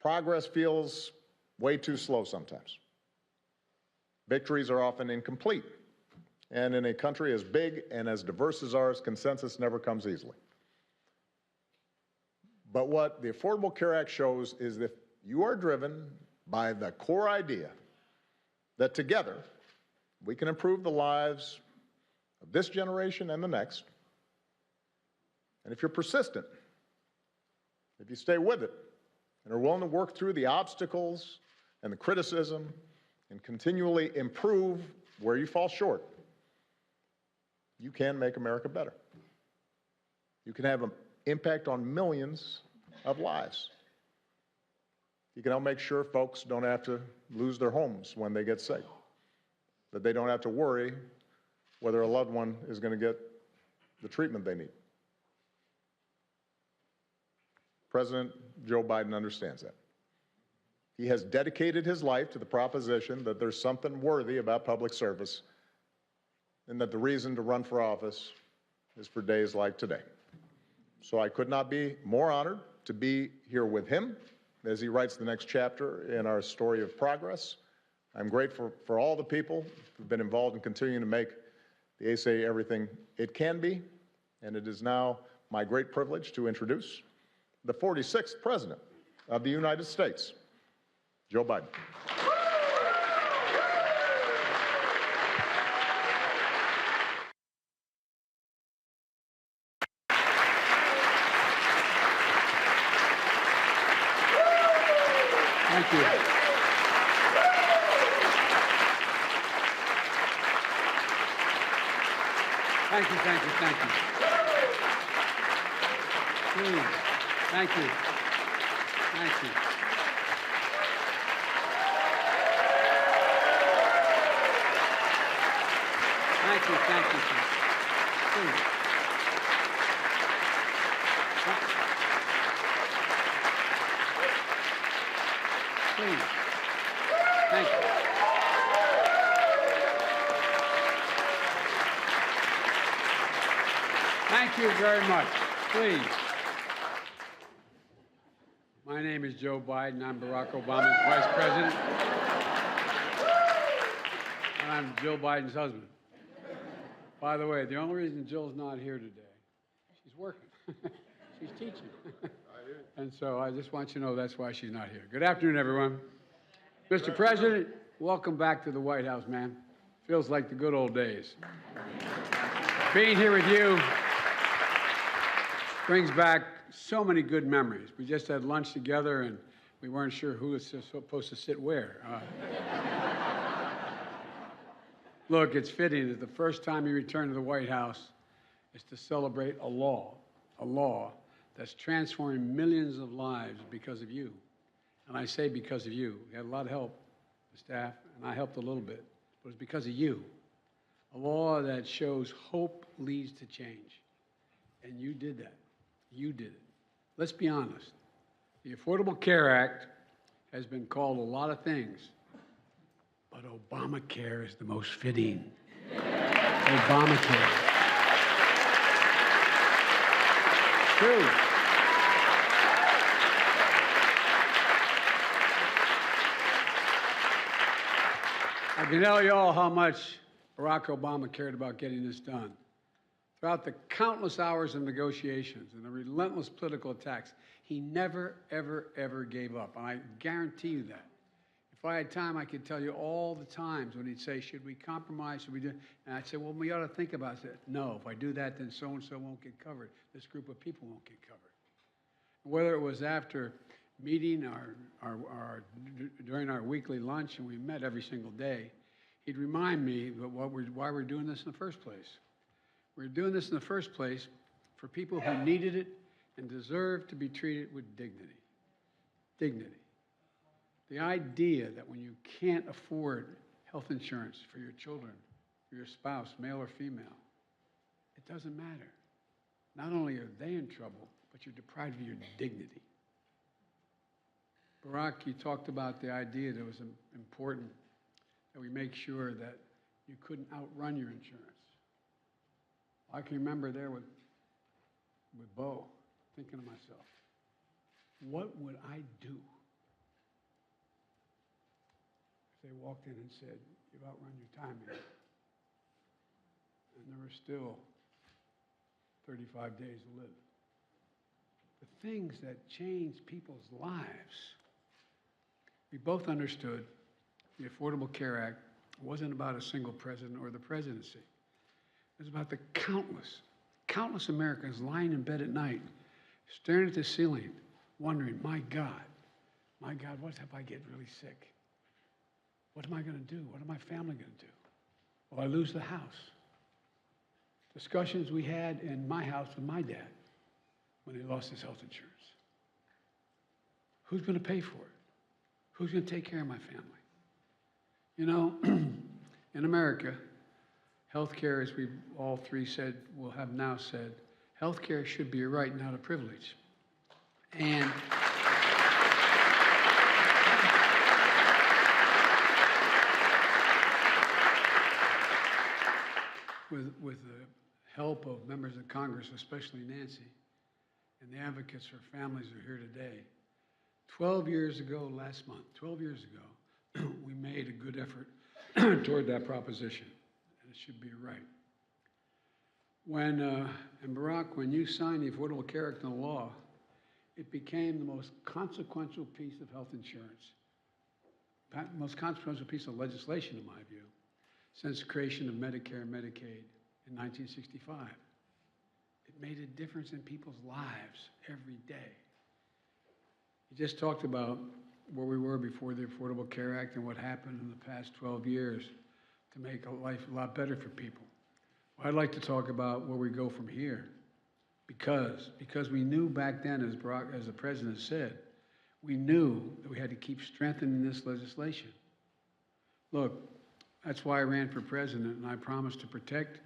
Speaker 3: Progress feels way too slow sometimes. Victories are often incomplete. And in a country as big and as diverse as ours, consensus never comes easily. But what the Affordable Care Act shows is that you are driven by the core idea that together we can improve the lives of this generation and the next. And if you're persistent, if you stay with it and are willing to work through the obstacles and the criticism and continually improve where you fall short, you can make America better. You can have an impact on millions of lives. You can help make sure folks don't have to lose their homes when they get sick, that they don't have to worry whether a loved one is going to get the treatment they need. President Joe Biden understands that. He has dedicated his life to the proposition that there's something worthy about public service and that the reason to run for office is for days like today. So I could not be more honored to be here with him as he writes the next chapter in our story of progress. I'm grateful for all the people who've been involved in continuing to make the ACA everything it can be, and it is now my great privilege to introduce the 46th President of the United States, Joe Biden.
Speaker 7: Thank you. Thank you, thank you, thank you. Please. Thank you. Thank you. Thank you, thank you, sir. Please. Please. Thank you. Thank you very much. Please. My name is Joe Biden. I'm Barack Obama's vice president. And I'm Jill Biden's husband. By the way, the only reason Jill's not here today, she's working. She's teaching. And so I just want you to know that's why she's not here. Good afternoon, everyone. Mr. President, welcome back to the White House, man. Feels like the good old days. Being here with you brings back so many good memories. We just had lunch together, and we weren't sure who was supposed to sit where. Look, it's fitting that the first time you return to the White House is to celebrate a law that's transforming millions of lives because of you. And I say because of you. We had a lot of help, the staff, and I helped a little bit, but it's because of you. A law that shows hope leads to change. And you did that. You did it. Let's be honest. The Affordable Care Act has been called a lot of things, but Obamacare is the most fitting. Obamacare. True. I can tell you all how much Barack Obama cared about getting this done. Throughout the countless hours of negotiations and the relentless political attacks, he never, ever, ever gave up. And I guarantee you that. If I had time, I could tell you all the times when he'd say, should we compromise, should we do? And I'd say, well, we ought to think about it. No, if I do that, then so-and-so won't get covered. This group of people won't get covered. Whether it was after meeting during our weekly lunch, and we met every single day, he'd remind me that why we're doing this in the first place. We're doing this in the first place for people who needed it and deserve to be treated with dignity. Dignity. The idea that when you can't afford health insurance for your children, for your spouse, male or female, it doesn't matter. Not only are they in trouble, but you're deprived of your dignity. Barack, you talked about the idea that it was important that we make sure that you couldn't outrun your insurance. I can remember there with Bo, thinking to myself, what would I do if they walked in and said, you've outrun your time here? And there were still 35 days to live. The things that change people's lives. We both understood the Affordable Care Act wasn't about a single president or the presidency. It was about the countless Americans lying in bed at night, staring at the ceiling, wondering, my God, what if I get really sick? What am I going to do? What is my family going to do? Will I lose the house? Discussions we had in my house with my dad when he lost his health insurance. Who's going to pay for it? Who's going to take care of my family? You know, in America, healthcare, as we all three said, will have now said, healthcare should be a right, not a privilege. And with the help of members of Congress, especially Nancy, and the advocates for families who are here today, 12 years ago last month, 12 years ago, we made a good effort toward that proposition, and it should be right. And Barack, when you signed the Affordable Care Act into law, it became the most consequential piece of health insurance, most consequential piece of legislation, in my view, since the creation of Medicare and Medicaid in 1965. It made a difference in people's lives every day. You just talked about where we were before the Affordable Care Act and what happened in the past 12 years to make life a lot better for people. Well, I'd like to talk about where we go from here, because we knew back then, as the president said, we knew that we had to keep strengthening this legislation. Look, that's why I ran for president, and I promised to protect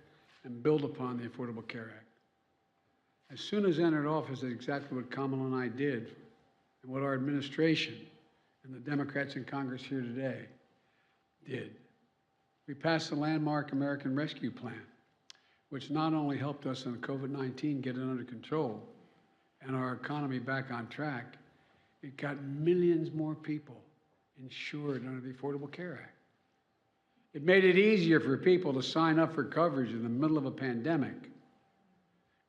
Speaker 7: and build upon the Affordable Care Act. As soon as I entered office, that's exactly what Kamala and I did, and what our administration and the Democrats in Congress here today did. We passed the landmark American Rescue Plan, which not only helped us in COVID-19 get it under control and our economy back on track, it got millions more people insured under the Affordable Care Act. It made it easier for people to sign up for coverage in the middle of a pandemic.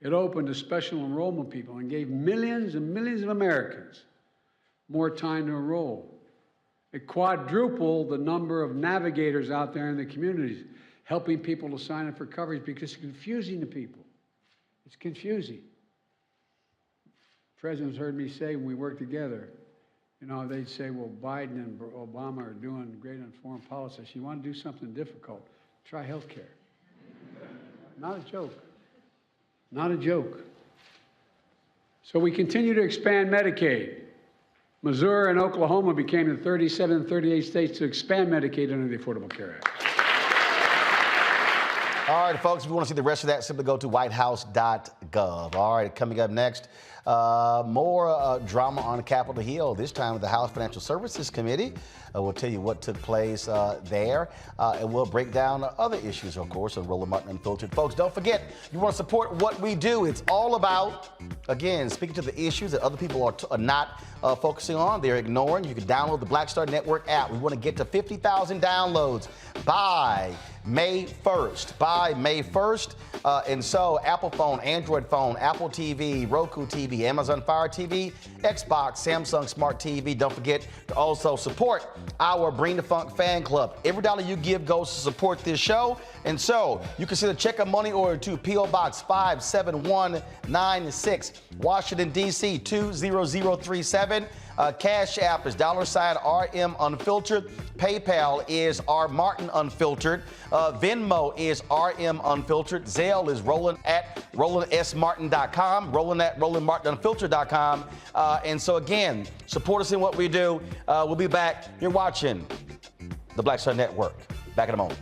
Speaker 7: It opened to special enrollment people and gave millions and millions of Americans more time to enroll. It quadrupled the number of navigators out there in the communities, helping people to sign up for coverage because it's confusing to people. It's confusing. Presidents heard me say when we worked together, you know, they'd say, well, Biden and Obama are doing great on foreign policy. You want to do something difficult, try health care. Not a joke. Not a joke. So we continue to expand Medicaid. Missouri and Oklahoma became the 37 and 38 states to expand Medicaid under the Affordable Care Act.
Speaker 1: All right, folks, if you want to see the rest of that, simply go to whitehouse.gov. All right, coming up next, more drama on Capitol Hill, this time with the House Financial Services Committee. We'll tell you what took place there, and we'll break down other issues, of course, on Roland Martin Unfiltered. Folks, don't forget, you want to support what we do. It's all about, again, speaking to the issues that other people are not focusing on, they're ignoring. You can download the Black Star Network app. We want to get to 50,000 downloads by May 1st. By May 1st. And so Apple phone, Android phone, Apple TV, Roku TV, Amazon Fire TV, Xbox, Samsung Smart TV. Don't forget to also support our Bring the Funk fan club. Every dollar you give goes to support this show. And so you can send a check or money order to P.O. Box 57196, Washington, D.C. 20037. Cash App is $RM Unfiltered. PayPal is R Martin Unfiltered. Venmo is RM Unfiltered. Zelle is Roland at RolandSMartin.com. Roland at RolandMartinUnfiltered.com. And so again, support us in what we do. We'll be back. You're watching the Black Star Network. Back in a moment.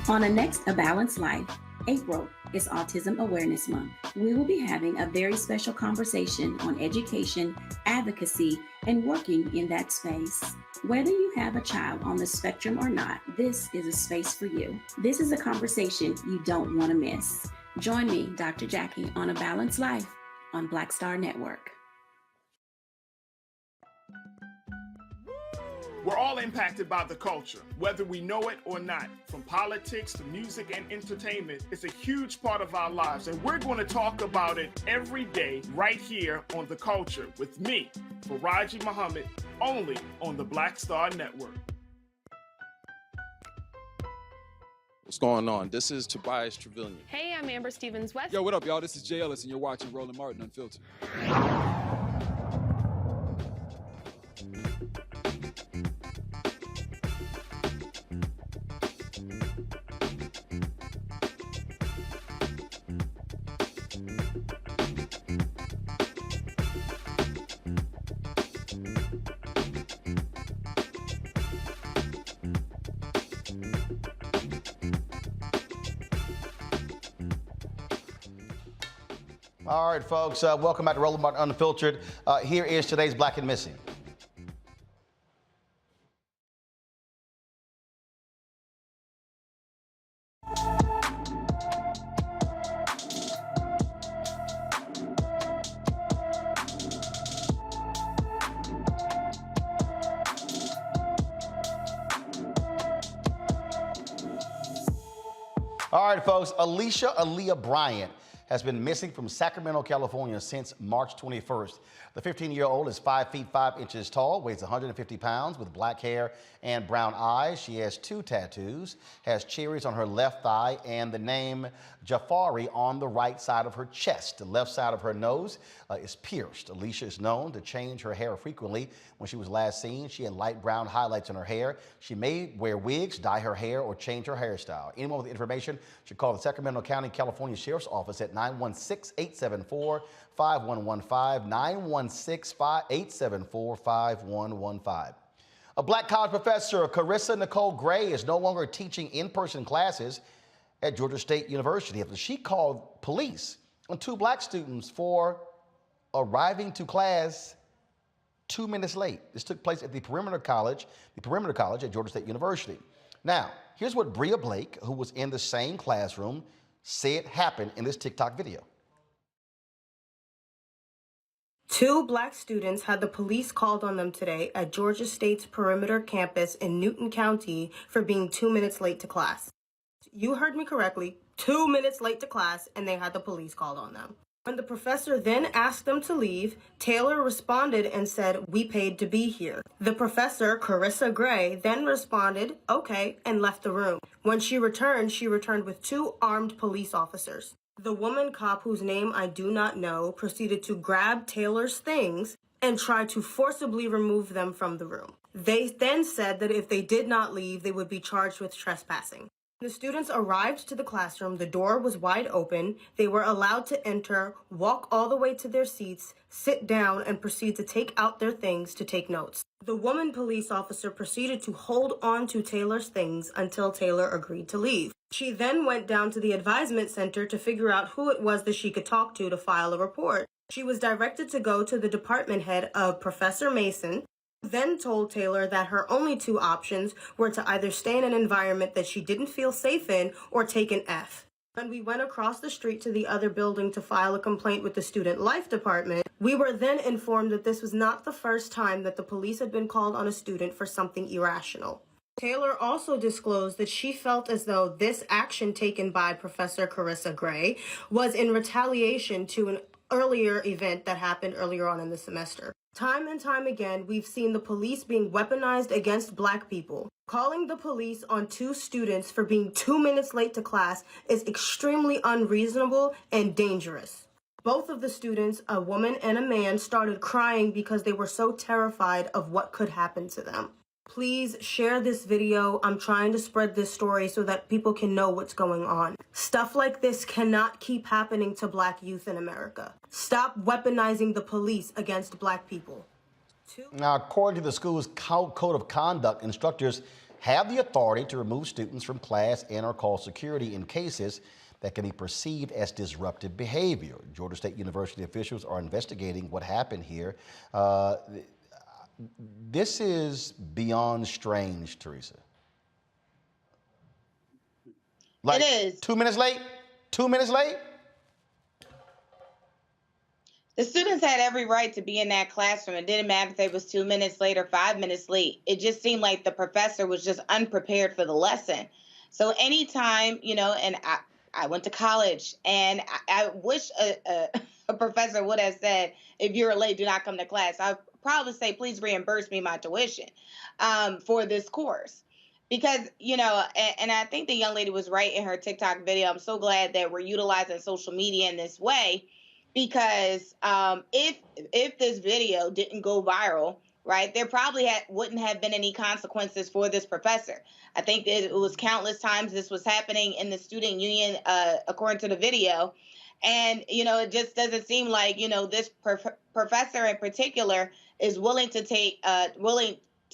Speaker 8: On the next A Balanced Life, April is Autism Awareness Month. We will be having a very special conversation on education, advocacy, and working in that space. Whether you have a child on the spectrum or not, this is a space for you. This is a conversation you don't want to miss. Join me, Dr. Jackie, on A Balanced Life on Black Star Network.
Speaker 9: We're all impacted by the culture, whether we know it or not. From politics to music and entertainment, it's a huge part of our lives, and we're going to talk about it every day right here on The Culture with me, Faraji Muhammad, only on the Black Star Network.
Speaker 23: What's going on? This is Tobias Trevelyan.
Speaker 24: Hey, I'm Amber Stevens-West.
Speaker 23: Yo, what up, y'all? This is Jay Ellis, and you're watching Roland Martin Unfiltered.
Speaker 1: All right, folks, welcome back to Roland Martin Unfiltered. Here is today's Black and Missing. All right, folks, Alicia Aaliyah Bryant has been missing from Sacramento, California since March 21st. The 15-year-old is 5 feet 5 inches tall, weighs 150 pounds, with black hair and brown eyes. She has 2 tattoos, has cherries on her left thigh and the name Jafari on the right side of her chest. The left side of her nose is pierced. Alicia is known to change her hair frequently. When she was last seen, she had light brown highlights in her hair. She may wear wigs, dye her hair, or change her hairstyle. Anyone with information should call the Sacramento County, California Sheriff's Office at 916-874-5115, 916-874-5115. A black college professor, Carissa Nicole Gray, is no longer teaching in-person classes at Georgia State University after she called police on 2 black students for arriving to class 2 minutes late. This took place at the Perimeter College at Georgia State University. Now, here's what Bria Blake, who was in the same classroom, said happened in this TikTok video.
Speaker 25: 2 black students had the police called on them today at Georgia State's Perimeter campus in Newton County for being 2 minutes late to class. You heard me correctly, 2 minutes late to class, and they had the police called on them. When the professor then asked them to leave, Taylor responded and said, "We paid to be here." The professor, Carissa Gray, then responded, "Okay," and left the room. When she returned with 2 armed police officers. The woman cop, whose name I do not know, proceeded to grab Taylor's things and try to forcibly remove them from the room. They then said that if they did not leave, they would be charged with trespassing. The students arrived to the classroom. The door was wide open. They were allowed to enter, walk all the way to their seats, sit down, and proceed to take out their things to take notes. The woman police officer proceeded to hold on to Taylor's things until Taylor agreed to leave. She then went down to the advisement center to figure out who it was that she could talk to file a report. She was directed to go to the department head of Professor Mason, then told Taylor that her only 2 options were to either stay in an environment that she didn't feel safe in or take an F. When we went across the street to the other building to file a complaint with the Student Life Department, we were then informed that this was not the first time that the police had been called on a student for something irrational. Taylor also disclosed that she felt as though this action taken by Professor Carissa Gray was in retaliation to an earlier event that happened earlier on in the semester. Time and time again, we've seen the police being weaponized against black people. Calling the police on 2 students for being 2 minutes late to class is extremely unreasonable and dangerous. Both of the students, a woman and a man, started crying because they were so terrified of what could happen to them. Please share this video. I'm trying to spread this story so that people can know what's going on. Stuff like this cannot keep happening to Black youth in America. Stop weaponizing the police against Black people.
Speaker 1: Now, according to the school's code of conduct, instructors have the authority to remove students from class and or call security in cases that can be perceived as disruptive behavior. Georgia State University officials are investigating what happened here. This is beyond strange, Teresa. Like,
Speaker 13: it is.
Speaker 1: 2 minutes late? 2 minutes late?
Speaker 13: The students had every right to be in that classroom. It didn't matter if they was 2 minutes late or 5 minutes late. It just seemed like the professor was just unprepared for the lesson. So anytime, and I went to college, and I wish a professor would have said, if you're late, do not come to class. I'd probably say, please reimburse me my tuition for this course. Because, and I think the young lady was right in her TikTok video. I'm so glad that we're utilizing social media in this way, because if this video didn't go viral, right, there probably wouldn't have been any consequences for this professor. I think that it was countless times this was happening in the student union, according to the video. And, it just doesn't seem like, this professor in particular is willing to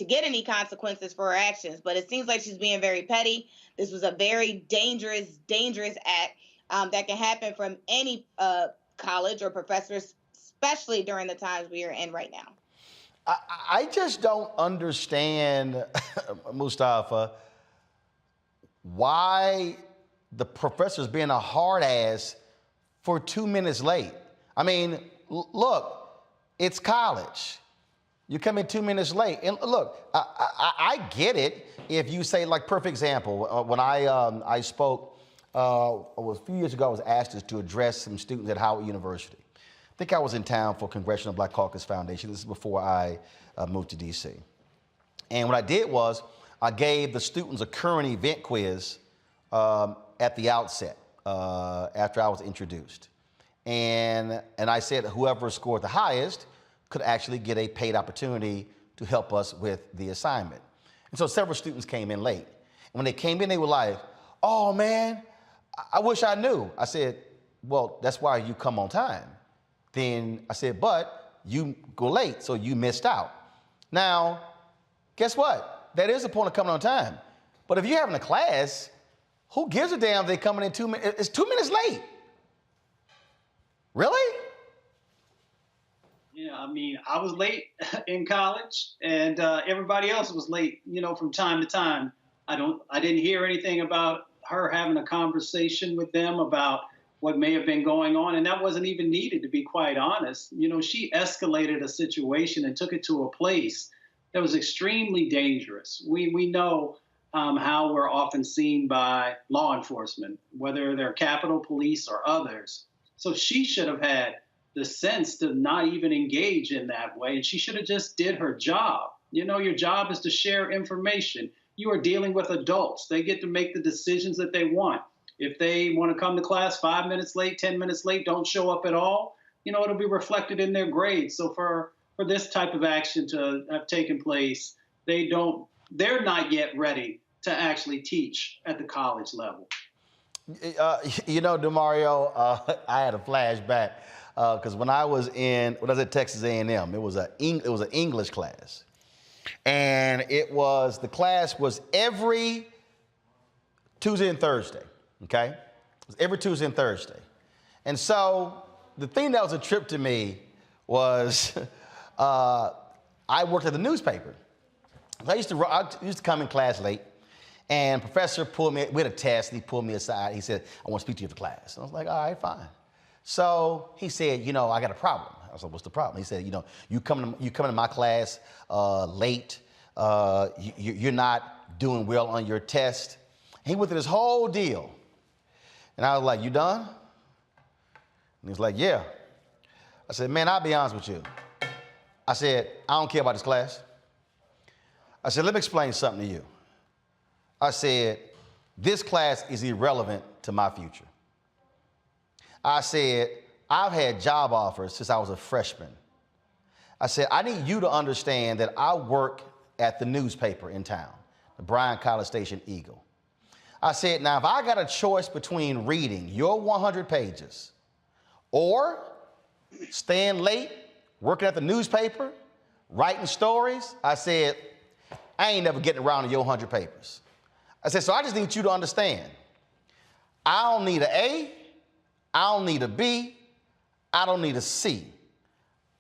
Speaker 13: get any consequences for her actions. But it seems like she's being very petty. This was a very dangerous act that can happen from any college or professors, especially during the times we are in right now.
Speaker 1: I just don't understand, Mustafa, why the professor's being a hard ass for 2 minutes late. I mean, look, it's college. You come in 2 minutes late. And look, I get it if you say, like, perfect example, when I spoke, a few years ago, I was asked to address some students at Howard University. I think I was in town for Congressional Black Caucus Foundation. This is before I moved to D.C. And what I did was I gave the students a current event quiz at the outset after I was introduced. And I said whoever scored the highest could actually get a paid opportunity to help us with the assignment. And so several students came in late. And when they came in, they were like, oh, man, I wish I knew. I said, well, that's why you come on time. Then I said, but you go late, so you missed out. Now, guess what? That is the point of coming on time. But if you're having a class, who gives a damn if they're coming in 2 minutes? It's 2 minutes late. Really?
Speaker 6: Yeah, I mean, I was late in college, and everybody else was late, from time to time. I didn't hear anything about her having a conversation with them about what may have been going on, and that wasn't even needed, to be quite honest. She escalated a situation and took it to a place that was extremely dangerous. We know how we're often seen by law enforcement, whether they're Capitol Police or others. So she should have had the sense to not even engage in that way, and she should have just did her job. Your job is to share information. You are dealing with adults. They get to make the decisions that they want. If they want to come to class 5 minutes late, 10 minutes late, don't show up at all, it'll be reflected in their grades. So for this type of action to have taken place, they're not yet ready to actually teach at the college level.
Speaker 1: DeMario, I had a flashback because when I was at Texas A&M, it was an English class. And the class was every Tuesday and Thursday, okay? It was every Tuesday and Thursday. And so the thing that was a trip to me was I worked at the newspaper. I used to come in class late, and professor pulled me, we had a test, and he pulled me aside. He said, I want to speak to you for class. And I was like, all right, fine. So he said, I got a problem. I was like, what's the problem? He said, you come to my class late. You're not doing well on your test. He went through this whole deal. And I was like, you done? And he was like, yeah. I said, man, I'll be honest with you. I said, I don't care about this class. I said, let me explain something to you. I said, this class is irrelevant to my future. I said, I've had job offers since I was a freshman. I said, I need you to understand that I work at the newspaper in town, the Bryan College Station Eagle. I said, now if I got a choice between reading your 100 pages or staying late, working at the newspaper, writing stories, I said, I ain't never getting around to your 100 papers. I said, so I just need you to understand, I don't need an A, I don't need a B, I don't need a C.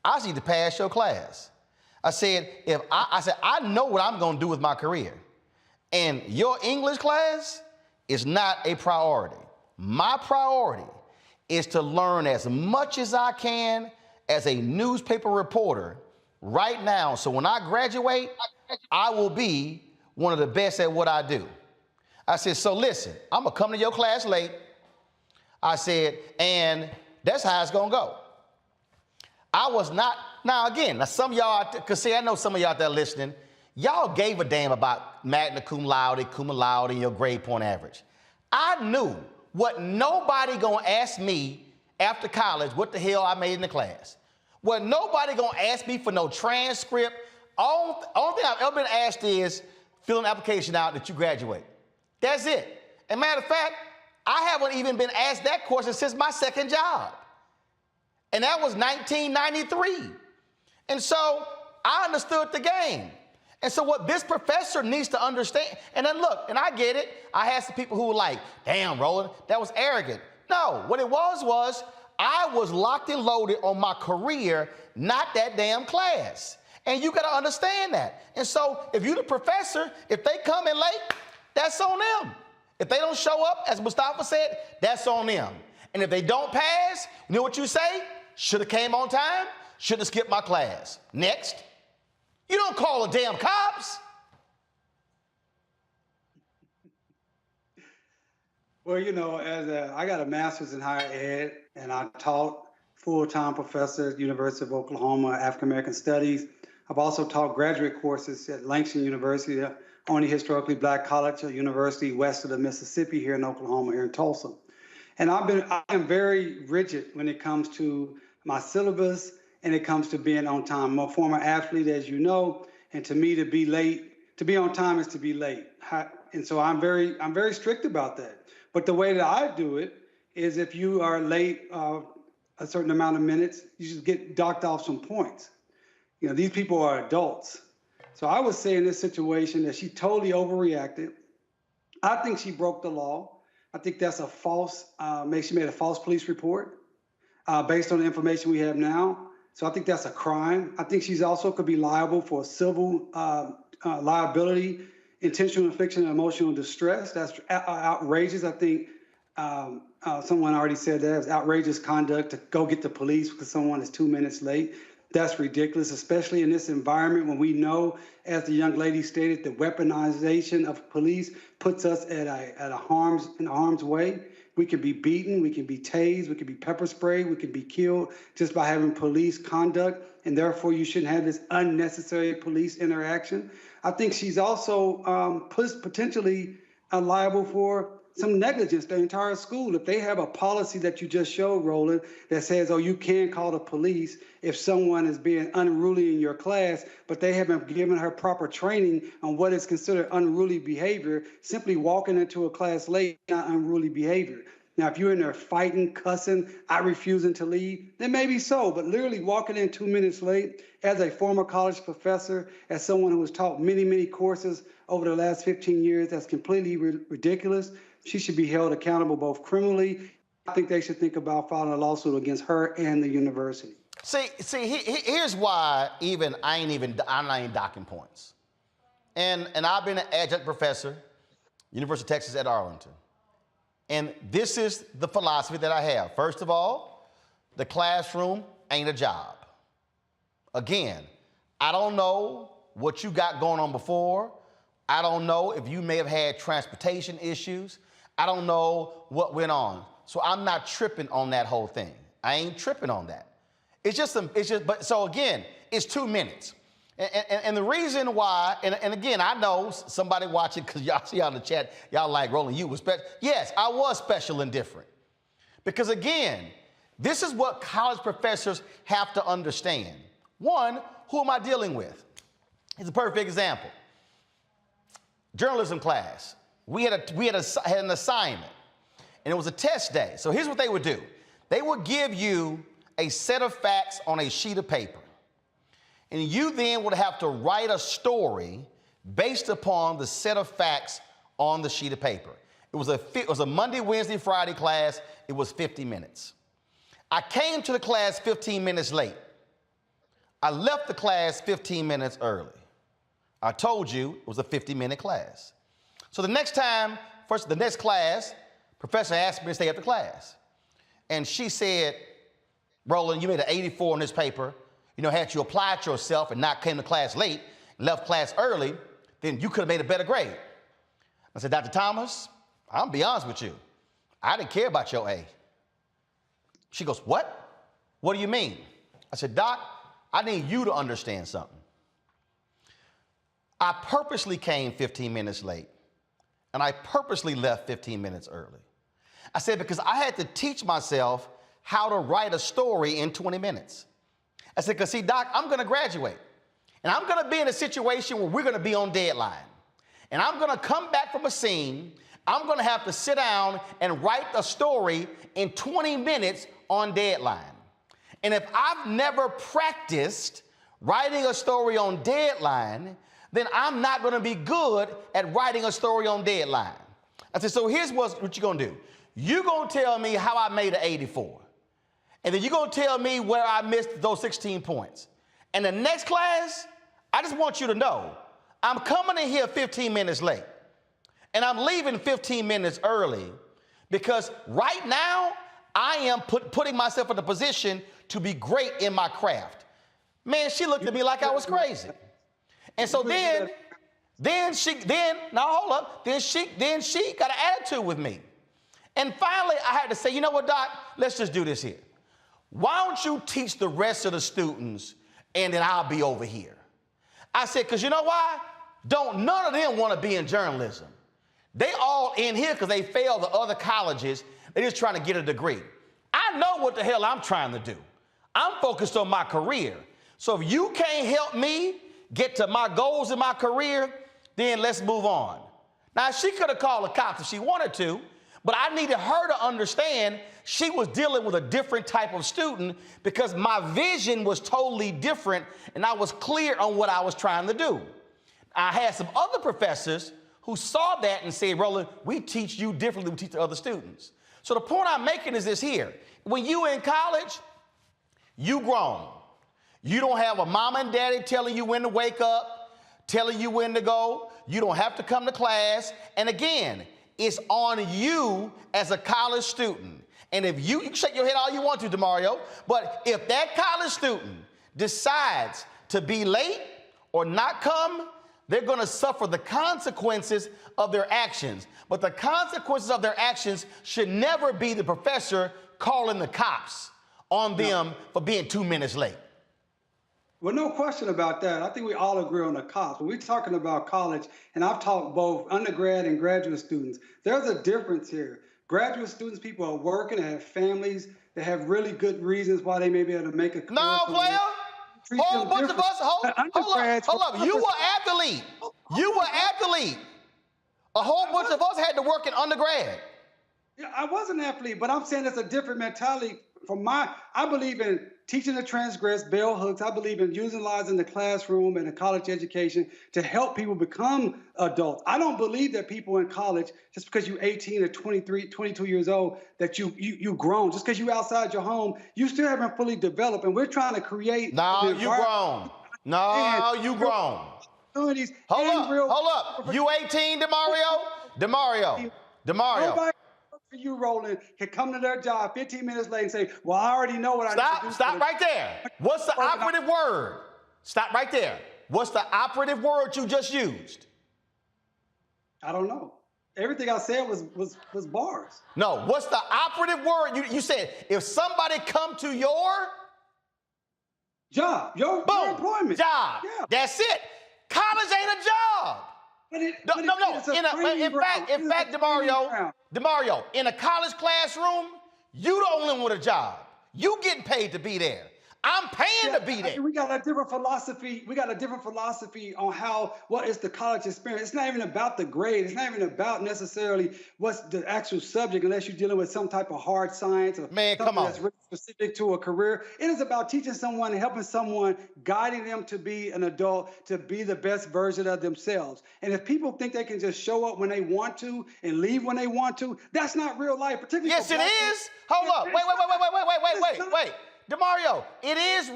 Speaker 1: I just need to pass your class. I said, I know what I'm gonna do with my career. And your English class is not a priority. My priority is to learn as much as I can as a newspaper reporter right now. So when I graduate, I will be one of the best at what I do. I said, so listen, I'm gonna come to your class late. I said, and that's how it's gonna go. I was not, now some of y'all out there, because see, I know some of y'all out there listening, y'all gave a damn about magna cum laude, and your grade point average. I knew what nobody gonna ask me after college what the hell I made in the class. What nobody gonna ask me for no transcript. Only thing I've ever been asked is fill an application out that you graduate. That's it. And matter of fact, I haven't even been asked that question since my second job. And that was 1993. And so I understood the game. And so what this professor needs to understand, and then look, and I get it, I had some people who were like, damn, Roland, that was arrogant. No, what it was I was locked and loaded on my career, not that damn class. And you gotta understand that. And so if you're the professor, if they come in late, that's on them. If they don't show up, as Mustafa said, that's on them. And if they don't pass, you know what you say? Should have came on time, should have skipped my class. Next. You don't call the damn cops.
Speaker 4: Well, you know, I got a master's in higher ed, and I taught full-time professor at the University of Oklahoma, African American Studies. I've also taught graduate courses at Langston University, the only historically black college or university west of the Mississippi here in Oklahoma, here in Tulsa. And I am very rigid when it comes to my syllabus and it comes to being on time. I'm a former athlete, as you know, and to me, to be on time is to be late. And so I'm very strict about that. But the way that I do it is if you are late a certain amount of minutes, you just get docked off some points. You know, these people are adults. So I would say in this situation that she totally overreacted. I think she broke the law. I think that's a false, she made a false police report based on the information we have now. So I think that's a crime. I think she's also could be liable for civil liability, intentional infliction of emotional distress. That's outrageous. I think someone already said that. It was outrageous conduct to go get the police because someone is 2 minutes late. That's ridiculous, especially in this environment when we know, as the young lady stated, the weaponization of police puts us in harm's way. We can be beaten, we can be tased, we can be pepper sprayed, we can be killed just by having police conduct, and therefore you shouldn't have this unnecessary police interaction. I think she's also potentially liable for some negligence, the entire school. If they have a policy that you just showed, Roland, that says, oh, you can call the police if someone is being unruly in your class, but they haven't given her proper training on what is considered unruly behavior, simply walking into a class late, not unruly behavior. Now, if you're in there fighting, cussing, refusing to leave, then maybe so, but literally walking in 2 minutes late as a former college professor, as someone who has taught many, many courses over the last 15 years, that's completely ridiculous. She should be held accountable both criminally. I think they should think about filing a lawsuit against her and the university.
Speaker 1: See, here's why I'm not even docking points. And I've been an adjunct professor, University of Texas at Arlington. And this is the philosophy that I have. First of all, the classroom ain't a job. Again, I don't know what you got going on before. I don't know if you may have had transportation issues. I don't know what went on. So I'm not tripping on that whole thing. I ain't tripping on that. So again, it's 2 minutes. And the reason why, and again, I know somebody watching, because y'all see on the chat, y'all like, Roland, you was special. Yes, I was special and different. Because again, This is what college professors have to understand. One, who am I dealing with? It's a perfect example. Journalism class. We had an assignment, and it was a test day. So here's what they would do. They would give you a set of facts on a sheet of paper, and you then would have to write a story based upon the set of facts on the sheet of paper. It was a Monday, Wednesday, Friday class. It was 50 minutes. I came to the class 15 minutes late. I left the class 15 minutes early. I told you it was a 50-minute class. So the next class, professor asked me to stay after class. And she said, Roland, you made an 84 on this paper. You know, had you applied yourself and not came to class late, left class early, then you could have made a better grade. I said, Dr. Thomas, I'm gonna be honest with you. I didn't care about your A. She goes, what? What do you mean? I said, Doc, I need you to understand something. I purposely came 15 minutes late, and I purposely left 15 minutes early. I said, because I had to teach myself how to write a story in 20 minutes. I said, because see, Doc, I'm gonna graduate, and I'm gonna be in a situation where we're gonna be on deadline. And I'm gonna come back from a scene, I'm gonna have to sit down and write a story in 20 minutes on deadline. And if I've never practiced writing a story on deadline, then I'm not gonna be good at writing a story on deadline. I said, so here's what you're gonna do. You're gonna tell me how I made an 84. And then you're gonna tell me where I missed those 16 points. And the next class, I just want you to know, I'm coming in here 15 minutes late. And I'm leaving 15 minutes early because right now, I am putting myself in a position to be great in my craft. Man, she looked at me like I was crazy. And so then she got an attitude with me. And finally, I had to say, you know what, Doc, let's just do this here. Why don't you teach the rest of the students and then I'll be over here? I said, because you know why? None of them want to be in journalism. They all in here because they failed the other colleges. They're just trying to get a degree. I know what the hell I'm trying to do. I'm focused on my career. So if you can't help me get to my goals in my career, then let's move on. Now, she could have called the cops if she wanted to, but I needed her to understand she was dealing with a different type of student because my vision was totally different and I was clear on what I was trying to do. I had some other professors who saw that and said, Roland, we teach you differently than we teach the other students. So the point I'm making is this here. When you in college, you grown. You don't have a mom and daddy telling you when to wake up, telling you when to go. You don't have to come to class. And again, it's on you as a college student. And if you can shake your head all you want to, DeMario, but if that college student decides to be late or not come, they're going to suffer the consequences of their actions. But the consequences of their actions should never be the professor calling the cops on them for being 2 minutes late.
Speaker 4: Well, no question about that. I think we all agree on the cops. When we're talking about college, and I've taught both undergrad and graduate students, there's a difference here. Graduate students, people are working, they have families, they have really good reasons why they may be able to make a career.
Speaker 1: No, player. Whole bunch of us, hold up. You were athlete. You were athlete. A whole bunch of us had to work in undergrad.
Speaker 4: Yeah, I was an athlete, but I'm saying it's a different mentality. I believe in teaching to transgress, bell hooks. I believe in utilizing the classroom and the college education to help people become adults. I don't believe that people in college, just because you're 18 or 23, 22 years old, that you grown. Just because you outside your home, you still haven't fully developed. And we're trying to create.
Speaker 1: No, you grown. No, you grown. Hold up. You 18, DeMario?
Speaker 4: Nobody for you, Roland, can come to their job 15 minutes late and say, well, I already know what I need to do.
Speaker 1: Stop right there. What's the operative word? Stop right there. What's the operative word you just used?
Speaker 4: I don't know. Everything I said was bars.
Speaker 1: No, what's the operative word? You said, if somebody come to your
Speaker 4: job, your employment.
Speaker 1: Job. Yeah. That's it. College ain't a job. In fact, DeMario, in a college classroom, you the only one with a job. You getting paid to be there. I'm paying to be there.
Speaker 4: We got a different philosophy. We got a different philosophy on what is the college experience. It's not even about the grade. It's not even about necessarily what's the actual subject, unless you're dealing with some type of hard science or something that's really specific to a career. It is about teaching someone and helping someone, guiding them to be an adult, to be the best version of themselves. And if people think they can just show up when they want to and leave when they want to, that's not real life. Particularly
Speaker 1: yes, it is. Hold up. Wait. DeMario, it is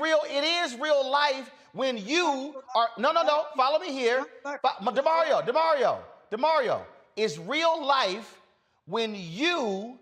Speaker 1: real life when you are, no, follow me here. DeMario, it's real life when you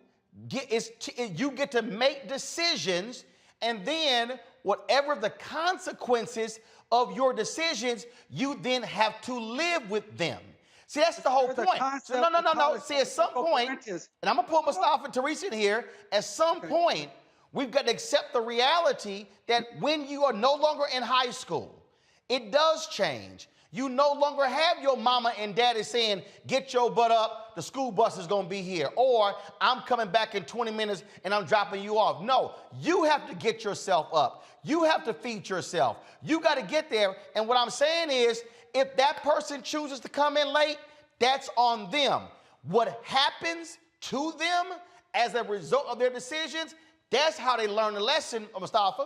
Speaker 1: get to make decisions, and then whatever the consequences of your decisions, you then have to live with them. See, that's the whole point. So, no. See, at some point, and I'm going to put Mustafa and Teresa in here, at some point, we've got to accept the reality that when you are no longer in high school, it does change. You no longer have your mama and daddy saying, get your butt up, the school bus is going to be here, or I'm coming back in 20 minutes and I'm dropping you off. No, you have to get yourself up. You have to feed yourself. You got to get there. And what I'm saying is, if that person chooses to come in late, that's on them. What happens to them as a result of their decisions, that's how they learn the lesson, Mustafa.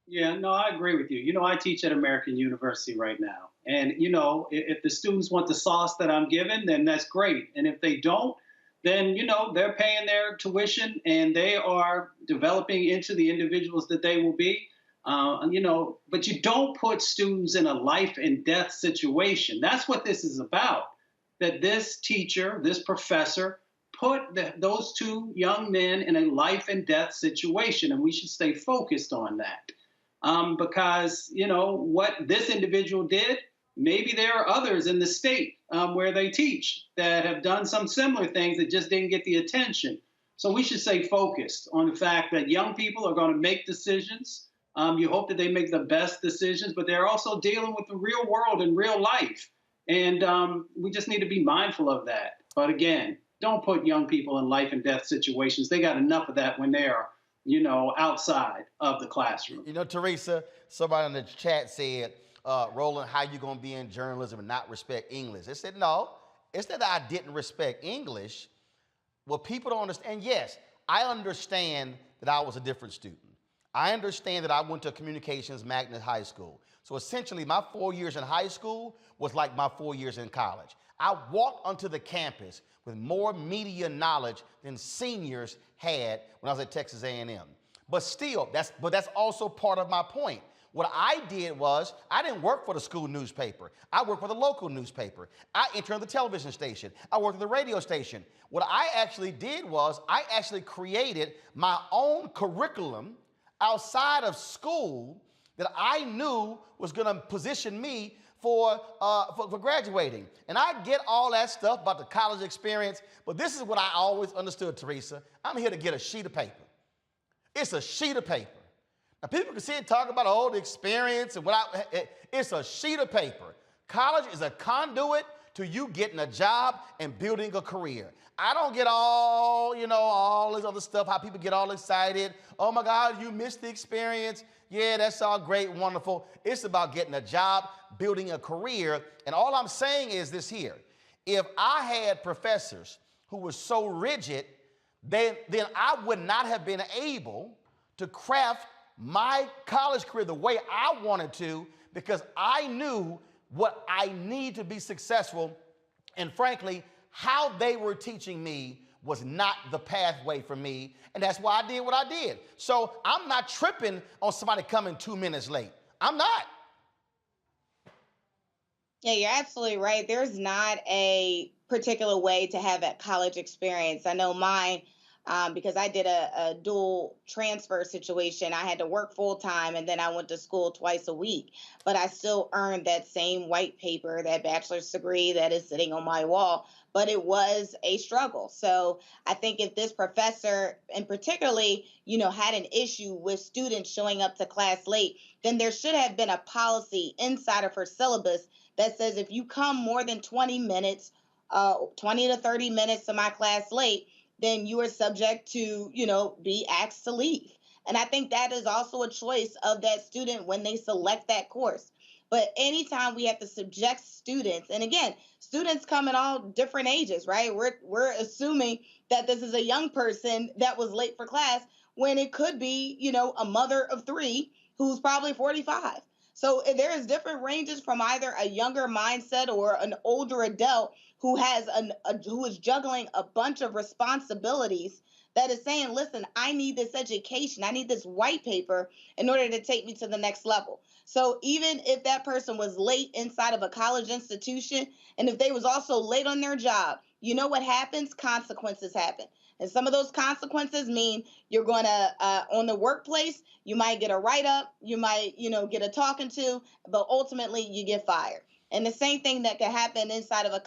Speaker 6: Yeah, no, I agree with you. You know, I teach at American University right now. And, you know, if the students want the sauce that I'm giving, then that's great. And if they don't, then, you know, they're paying their tuition and they are developing into the individuals that they will be. You know, but you don't put students in a life and death situation. That's what this is about. That this teacher, this professor, put those two young men in a life and death situation, and we should stay focused on that. Because, you know, what this individual did, maybe there are others in the state where they teach that have done some similar things that just didn't get the attention. So we should stay focused on the fact that young people are going to make decisions. You hope that they make the best decisions, but they're also dealing with the real world and real life. And we just need to be mindful of that. But again, don't put young people in life and death situations. They got enough of that when they're, you know, outside of the classroom.
Speaker 1: You know, Teresa, somebody in the chat said, Roland, how you going to be in journalism and not respect English? I said, no, it's that I didn't respect English. What people don't understand, yes, I understand that I was a different student. I understand that I went to communications magnet high school. So essentially, my 4 years in high school was like my 4 years in college. I walked onto the campus with more media knowledge than seniors had when I was at Texas A&M. But still, that's also part of my point. What I did was, I didn't work for the school newspaper. I worked for the local newspaper. I interned at the television station. I worked at the radio station. What I actually did was, I actually created my own curriculum outside of school that I knew was going to position me for graduating. And I get all that stuff about the college experience, but this is what I always understood, Teresa. I'm here to get a sheet of paper. It's a sheet of paper. Now, people can sit and talk about all the experience and it's a sheet of paper. College is a conduit to you getting a job and building a career. I don't get all, you know, all this other stuff, how people get all excited. Oh my God, you missed the experience. Yeah, that's all great and wonderful. It's about getting a job, building a career. And all I'm saying is this here. If I had professors who were so rigid, then I would not have been able to craft my college career the way I wanted to, because I knew what I need to be successful. And frankly, how they were teaching me was not the pathway for me. And that's why I did what I did. So I'm not tripping on somebody coming 2 minutes late. I'm not.
Speaker 13: Yeah, you're absolutely right. There's not a particular way to have a college experience. I know mine, because I did a dual transfer situation. I had to work full time and then I went to school twice a week, but I still earned that same white paper, that bachelor's degree that is sitting on my wall. But it was a struggle. So I think if this professor, and particularly, you know, had an issue with students showing up to class late, then there should have been a policy inside of her syllabus that says if you come more than 20 minutes, 20 to 30 minutes to my class late, then you are subject to, be asked to leave. And I think that is also a choice of that student when they select that course. But anytime we have to subject students, and again, students come in all different ages, right? We're assuming that this is a young person that was late for class when it could be, a mother of 3 who's probably 45. So there is different ranges from either a younger mindset or an older adult who has who is juggling a bunch of responsibilities that is saying, listen, I need this education. I need this white paper in order to take me to the next level. So even if that person was late inside of a college institution, and if they was also late on their job, you know what happens? Consequences happen. And some of those consequences mean you're going to, on the workplace, you might get a write-up, you might, get a talking to, but ultimately you get fired. And the same thing that can happen inside of a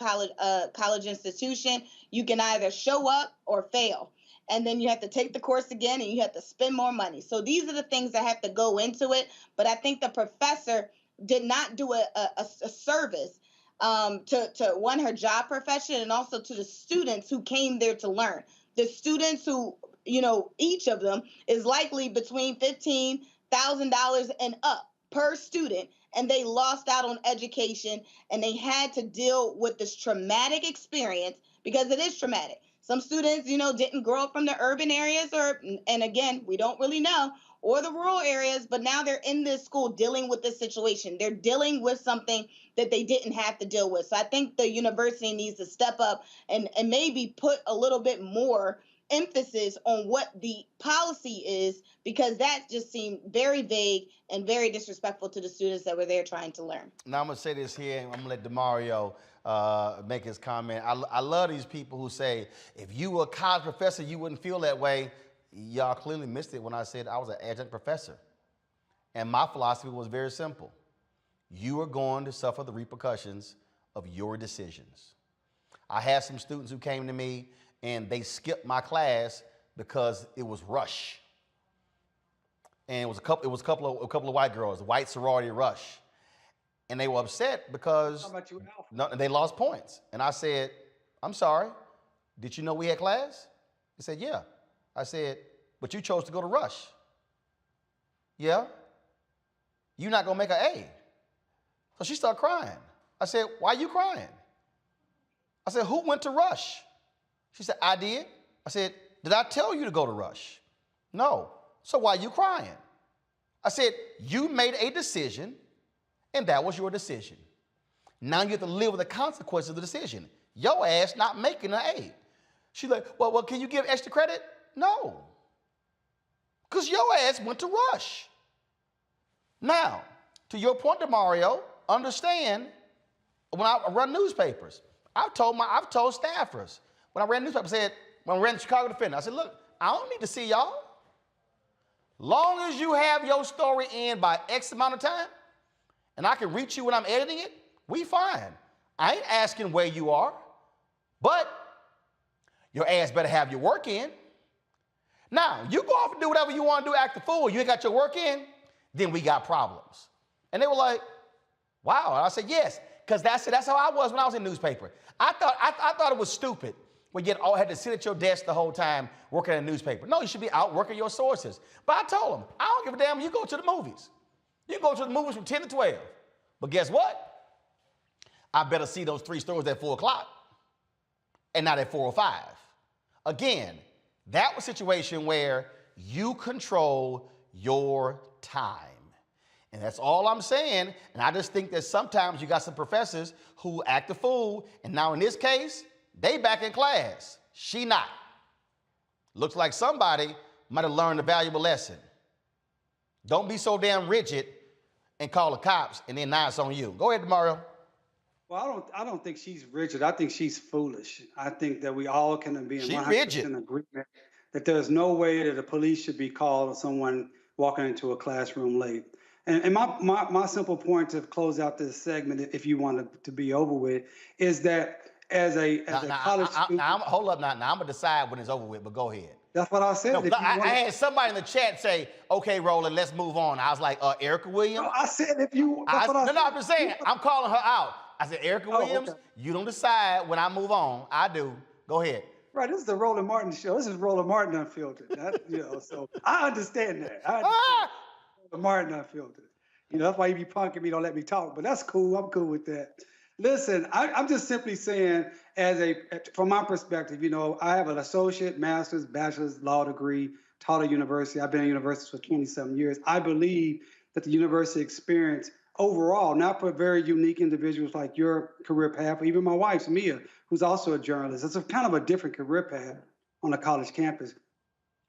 Speaker 13: college institution, you can either show up or fail. And then you have to take the course again and you have to spend more money. So these are the things that have to go into it. But I think the professor did not do a service to one, her job profession, and also to the students who came there to learn. The students who, each of them is likely between $15,000 and up per student. And they lost out on education and they had to deal with this traumatic experience because it is traumatic. Some students, didn't grow up from the urban areas and again, we don't really know, or the rural areas, but now they're in this school dealing with this situation. They're dealing with something that they didn't have to deal with. So I think the university needs to step up and maybe put a little bit more emphasis on what the policy is, because that just seemed very vague and very disrespectful to the students that were there trying to learn.
Speaker 1: Now I'm gonna say this here, and I'm gonna let DeMario make his comment. I love these people who say, if you were a college professor, you wouldn't feel that way. Y'all clearly missed it when I said I was an adjunct professor. And my philosophy was very simple. You are going to suffer the repercussions of your decisions. I had some students who came to me and they skipped my class because it was rush. And it was a couple of white girls, white sorority rush. And they were upset because they lost points. And I said, I'm sorry, did you know we had class? They said, yeah. I said, but you chose to go to rush. Yeah? You're not gonna make an A. So she started crying. I said, why are you crying? I said, who went to rush? She said, I did. I said, did I tell you to go to rush? No. So why are you crying? I said, you made a decision and that was your decision. Now you have to live with the consequences of the decision. Your ass not making an A. She's like, well, can you give extra credit? No. Because your ass went to rush. Now, to your point, DeMario, understand, when I run newspapers, I've told staffers, when I ran newspapers, when I ran the Chicago Defender, I said, look, I don't need to see y'all. Long as you have your story in by X amount of time, and I can reach you when I'm editing it, we fine. I ain't asking where you are, but your ass better have your work in. Now, you go off and do whatever you want to do, act the fool, you ain't got your work in, then we got problems. And they were like, wow. And I said, yes, because that's how I was when I was in newspaper. I thought it was stupid when you had to sit at your desk the whole time working in a newspaper. No, you should be out working your sources. But I told them, I don't give a damn, you go to the movies. You go to the movies from 10 to 12. But guess what? I better see those 3 stories at 4 o'clock and not at 4:05. Again, that was a situation where you control your time. And that's all I'm saying. And I just think that sometimes you got some professors who act a fool. And now in this case, they back in class. She not. Looks like somebody might have learned a valuable lesson. Don't be so damn rigid and call the cops and then now it's on you. Go ahead, DeMario.
Speaker 4: Well, I don't think she's rigid. I think she's foolish. I think that we all can be in 100% agreement that there's no way that the police should be called on someone walking into a classroom late. And my simple point to close out this segment, if you want it to be over with, is that as a college student.
Speaker 1: Hold up now. Now I'm going to decide when it's over with, but go ahead.
Speaker 4: That's what I said.
Speaker 1: No, I had somebody in the chat say, okay, Roland, let's move on. I was like, Erica Williams?
Speaker 4: No, I said if you.
Speaker 1: I'm just saying, I'm calling her out. I said, Erica Williams, you don't decide when I move on. I do. Go ahead.
Speaker 4: Right, this is the Roland Martin show. This is Roland Martin Unfiltered. So I understand that. Roland Martin Unfiltered. That's why you be punking me, don't let me talk. But that's cool. I'm cool with that. Listen, I'm just simply saying, from my perspective, I have an associate, master's, bachelor's law degree, taught at university. I've been at universities for 27 years. I believe that the university experience overall, not for very unique individuals like your career path, or even my wife's, Mia, who's also a journalist. It's a kind of a different career path on a college campus.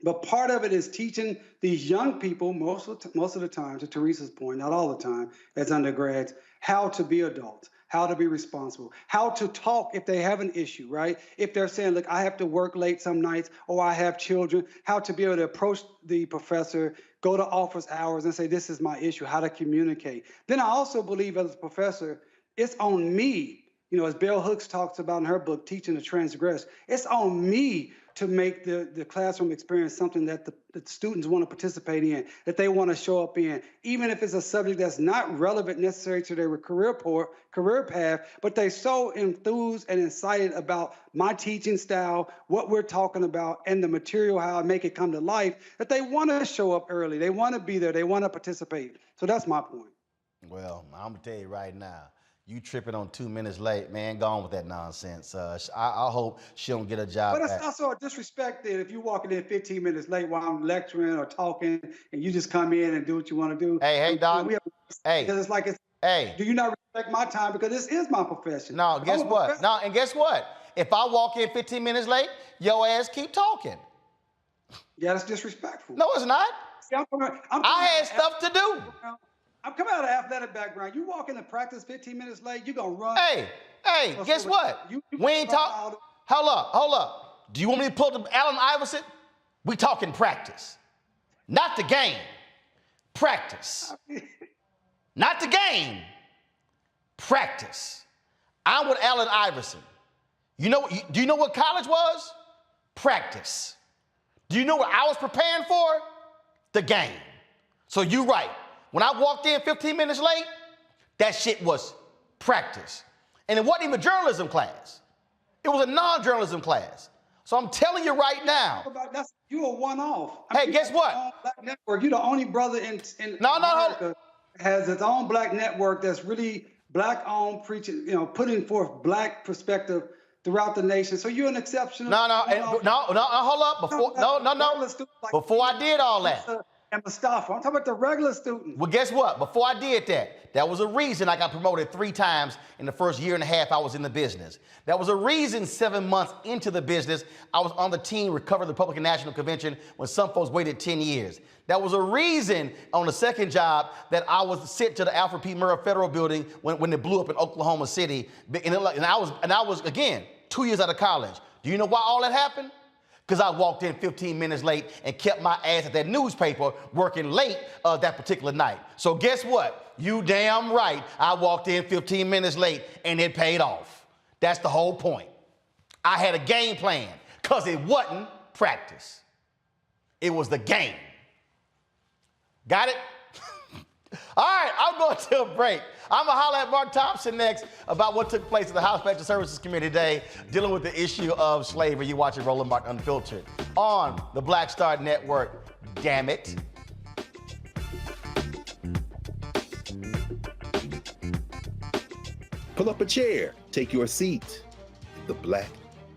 Speaker 4: But part of it is teaching these young people, most of the time, to Teresa's point, not all the time, as undergrads, how to be adults, how to be responsible, how to talk if they have an issue, right? If they're saying, look, I have to work late some nights, or I have children, how to be able to approach the professor, go to office hours and say, this is my issue, how to communicate. Then I also believe as a professor, it's on me, as Bell Hooks talks about in her book, Teaching to Transgress, it's on me to make the classroom experience something that the students want to participate in, that they want to show up in, even if it's a subject that's not relevant necessarily to their career path, but they're so enthused and excited about my teaching style, what we're talking about, and the material, how I make it come to life, that they want to show up early. They want to be there. They want to participate. So that's my point.
Speaker 1: Well, I'm going to tell you right now, you tripping on 2 minutes late, man. Go on with that nonsense. I hope she don't get a job.
Speaker 4: But it's also a disrespect that if you're walking in 15 minutes late while I'm lecturing or talking, and you just come in and do what you want to do.
Speaker 1: Hey, Doc.
Speaker 4: Because it's like, do you not respect my time? Because this is my profession.
Speaker 1: No, guess what? No, and guess what? If I walk in 15 minutes late, your ass keep talking.
Speaker 4: Yeah, that's disrespectful.
Speaker 1: No, it's not.
Speaker 4: See,
Speaker 1: I had stuff to do.
Speaker 4: I'm coming out of an athletic background. You walk into practice 15 minutes late, you're going to run.
Speaker 1: Hey, guess what? We ain't talk. Hold up. Do you want me to pull the Allen Iverson? We talking practice. Not the game. Practice. Not the game. Practice. I'm with Allen Iverson. Do you know what college was? Practice. Do you know what I was preparing for? The game. So you're right. When I walked in 15 minutes late, that shit was practice. And it wasn't even a journalism class. It was a non-journalism class. So I'm telling you right now.
Speaker 4: You a one-off.
Speaker 1: Hey, guess what?
Speaker 4: Black network. You're the only brother in America has its own black network that's really black-owned, preaching, putting forth black perspective throughout the nation. So you're an exceptional.
Speaker 1: No, hold up. Before I did all that.
Speaker 4: And Mustafa, I'm talking about the regular student.
Speaker 1: Well, guess what? Before I did that was a reason I got promoted 3 times in the first year and a half I was in the business. That was a reason 7 months into the business, I was on the team recovering the Republican National Convention when some folks waited 10 years. That was a reason on the second job that I was sent to the Alfred P. Murrah Federal Building when it blew up in Oklahoma City. And I was, again, 2 years out of college. Do you know why all that happened? Because I walked in 15 minutes late and kept my ass at that newspaper working late that particular night. So guess what? You damn right. I walked in 15 minutes late and it paid off. That's the whole point. I had a game plan because it wasn't practice. It was the game. Got it? All right, I'm going to a break. I'm going to holler at Mark Thompson next about what took place at the House Financial Services Committee today dealing with the issue of slavery. You're watching Roland Martin Unfiltered on the Black Star Network. Damn it.
Speaker 16: Pull up a chair, take your seat. The Black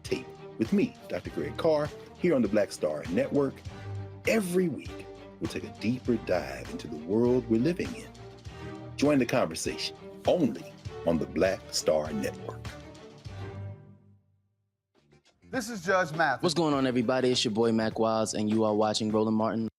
Speaker 16: Tape with me, Dr. Greg Carr, here on the Black Star Network. Every week, we'll take a deeper dive into the world we're living in. Join the conversation only on the Black Star Network.
Speaker 10: This is Judge Mathis.
Speaker 11: What's going on, everybody? It's your boy Mac Wiles, and you are watching Roland Martin.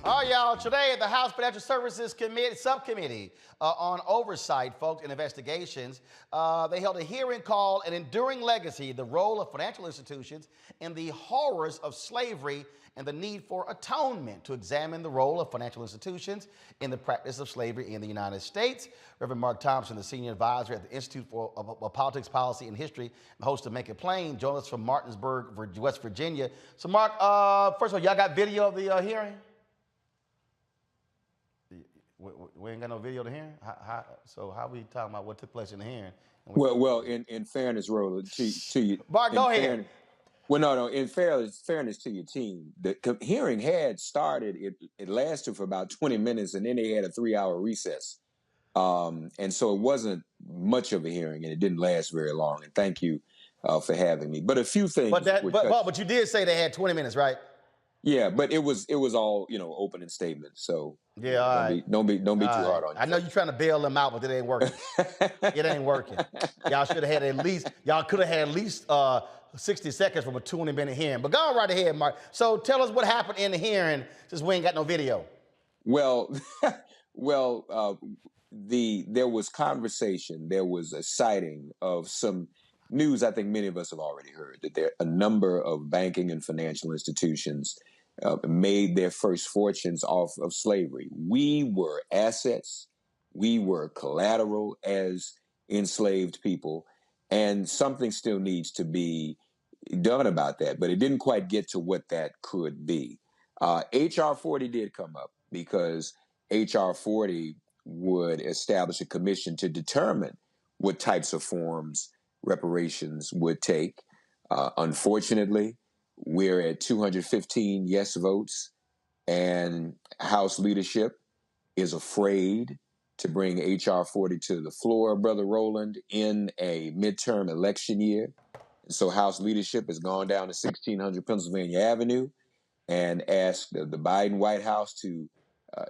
Speaker 1: All right, y'all. Today, the House Financial Services Subcommittee on oversight, folks, and investigations. They held a hearing called An Enduring Legacy, the Role of Financial Institutions in the Horrors of Slavery and the Need for Atonement, to examine the role of financial institutions in the practice of slavery in the United States. Reverend Mark Thompson, the senior advisor at the Institute for Politics, Policy, and History, the host of Make It Plain, joined us from Martinsburg, West Virginia. So, Mark, first of all, y'all got video of the hearing? We ain't got no video of the hearing? So how we talking about what took place in the hearing?
Speaker 5: Well, in fairness, Roland, to you.
Speaker 1: Mark, go ahead.
Speaker 5: Well, no. In fairness to your team, the hearing had started. It lasted for about 20 minutes, and then they had a 3-hour recess. And so it wasn't much of a hearing, and it didn't last very long. And thank you for having me. But a few things.
Speaker 1: But you did say they had 20 minutes, right?
Speaker 5: Yeah, but it was all opening statements. So
Speaker 1: yeah, all right.
Speaker 5: Don't be too hard on you.
Speaker 1: I know you're trying to bail them out, but it ain't working. It ain't working. Y'all should have had y'all could have had at least 60 seconds from a 20-minute hearing. But go right ahead, Mark. So tell us what happened in the hearing, since we ain't got no video.
Speaker 5: Well, there was conversation. There was a citing of some news I think many of us have already heard, that there are a number of banking and financial institutions made their first fortunes off of slavery. We were assets. We were collateral as enslaved people, and something still needs to be done about that, but it didn't quite get to what that could be. H.R. 40 did come up because H.R. 40 would establish a commission to determine what types of forms reparations would take. Unfortunately, we're at 215 yes votes, and House leadership is afraid to bring H.R. 40 to the floor, Brother Roland, in a midterm election year. So House leadership has gone down to 1600 Pennsylvania Avenue and asked the Biden White House to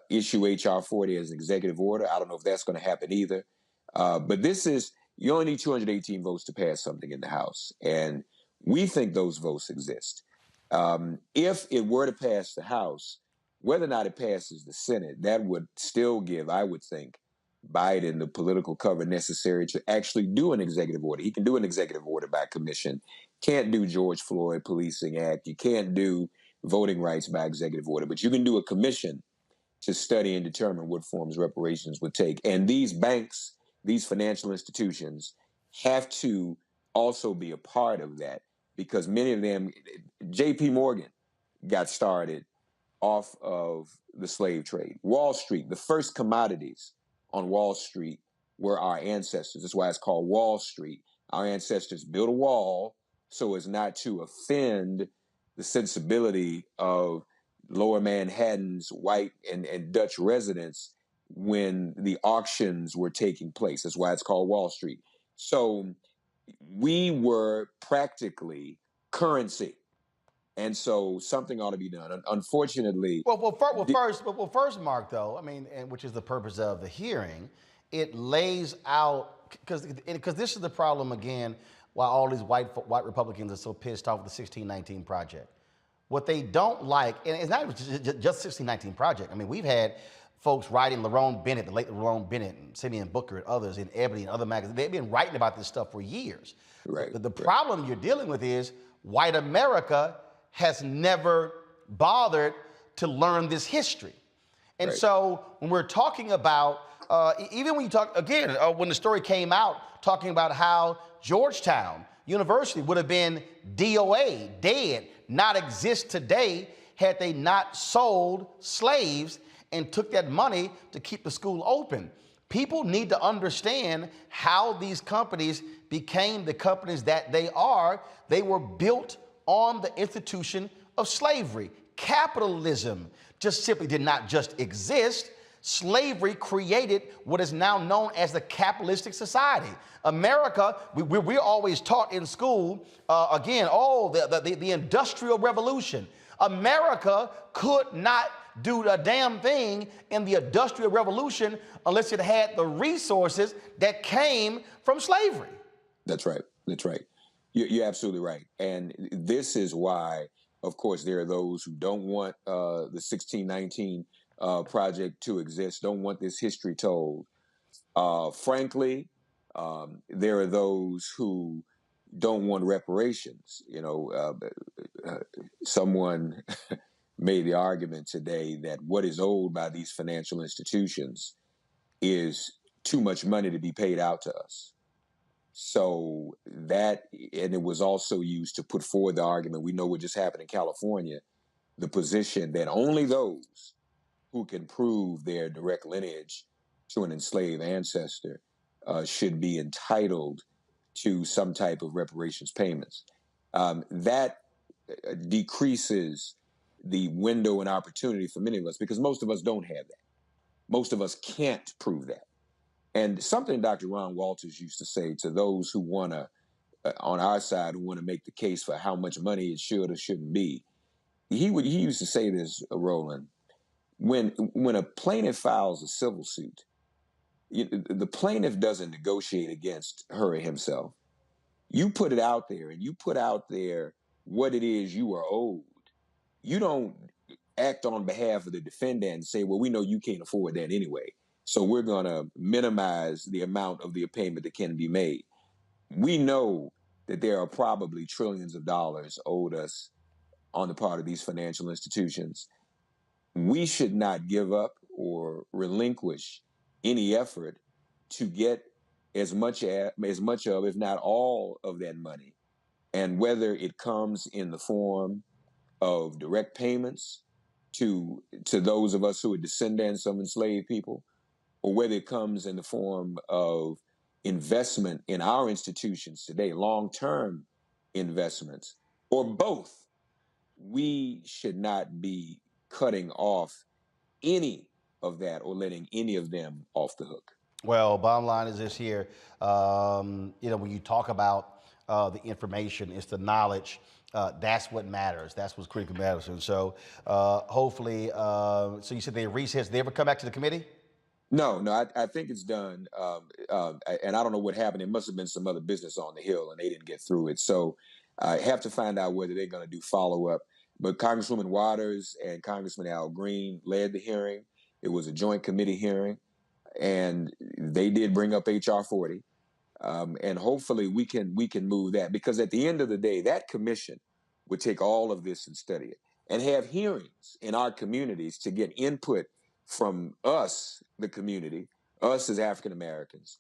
Speaker 5: issue H.R. 40 as an executive order. I don't know if that's going to happen either. But you only need 218 votes to pass something in the House. And we think those votes exist. If it were to pass the House, whether or not it passes the Senate, that would still give, I would think, Biden the political cover necessary to actually do an executive order. He can do an executive order by commission. Can't do George Floyd Policing Act. You can't do voting rights by executive order, but you can do a commission to study and determine what forms reparations would take. And these banks, these financial institutions, have to also be a part of that, because many of them, J.P. Morgan got started off of the slave trade. Wall Street, the first commodities on Wall Street were our ancestors. That's why it's called Wall Street. Our ancestors built a wall so as not to offend the sensibility of Lower Manhattan's white and Dutch residents when the auctions were taking place. That's why it's called Wall Street. So we were practically currency. And so something ought to be done. Unfortunately,
Speaker 1: first, Mark, though, I mean, and which is the purpose of the hearing, it lays out, because this is the problem again, why all these white Republicans are so pissed off with the 1619 Project. What they don't like, and it's not just 1619 Project. I mean, we've had folks writing, Lerone Bennett, the late Lerone Bennett, and Simeon Booker and others in Ebony and other magazines. They've been writing about this stuff for years.
Speaker 5: Right.
Speaker 1: The problem you're dealing with is white America has never bothered to learn this history. And so when we're talking about, even when you talk, again, when the story came out, talking about how Georgetown University would have been DOA, dead, not exist today had they not sold slaves and took that money to keep the school open. People need to understand how these companies became the companies that they are. They were built on the institution of slavery. Capitalism just simply did not just exist. Slavery created what is now known as the capitalistic society. America, we're always taught in school, the Industrial Revolution. America could not do a damn thing in the Industrial Revolution unless it had the resources that came from slavery.
Speaker 5: That's right. That's right. You're absolutely right. And this is why, of course, there are those who don't want the 1619 Project to exist, don't want this history told. Frankly, there are those who don't want reparations. Someone made the argument today that what is owed by these financial institutions is too much money to be paid out to us. So and it was also used to put forward the argument, we know what just happened in California, the position that only those who can prove their direct lineage to an enslaved ancestor should be entitled to some type of reparations payments. That decreases the window and opportunity for many of us because most of us don't have that. Most of us can't prove that. And something Dr. Ron Walters used to say to those who want to, on our side, who want to make the case for how much money it should or shouldn't be, he used to say this, Roland, when a plaintiff files a civil suit, the plaintiff doesn't negotiate against her or himself. You put it out there and you put out there what it is you are owed. You don't act on behalf of the defendant and say, well, we know you can't afford that anyway, so we're going to minimize the amount of the payment that can be made. We know that there are probably trillions of dollars owed us on the part of these financial institutions. We should not give up or relinquish any effort to get as much of, if not all of that money. And whether it comes in the form of direct payments to those of us who are descendants of enslaved people, or whether it comes in the form of investment in our institutions today, long-term investments, or both, we should not be cutting off any of that or letting any of them off the hook.
Speaker 1: Well, bottom line is this here. When you talk about the information, it's the knowledge. That's what matters. That's what's critically matters. And so hopefully, so you said they recessed. Did they ever come back to the committee?
Speaker 5: No, I think it's done. And I don't know what happened. There must have been some other business on the Hill and they didn't get through it. So I have to find out whether they're going to do follow-up. But Congresswoman Waters and Congressman Al Green led the hearing. It was a joint committee hearing. And they did bring up H.R. 40. And hopefully we can move that. Because at the end of the day, that commission would take all of this and study it. And have hearings in our communities to get input from us, the community, us as African Americans,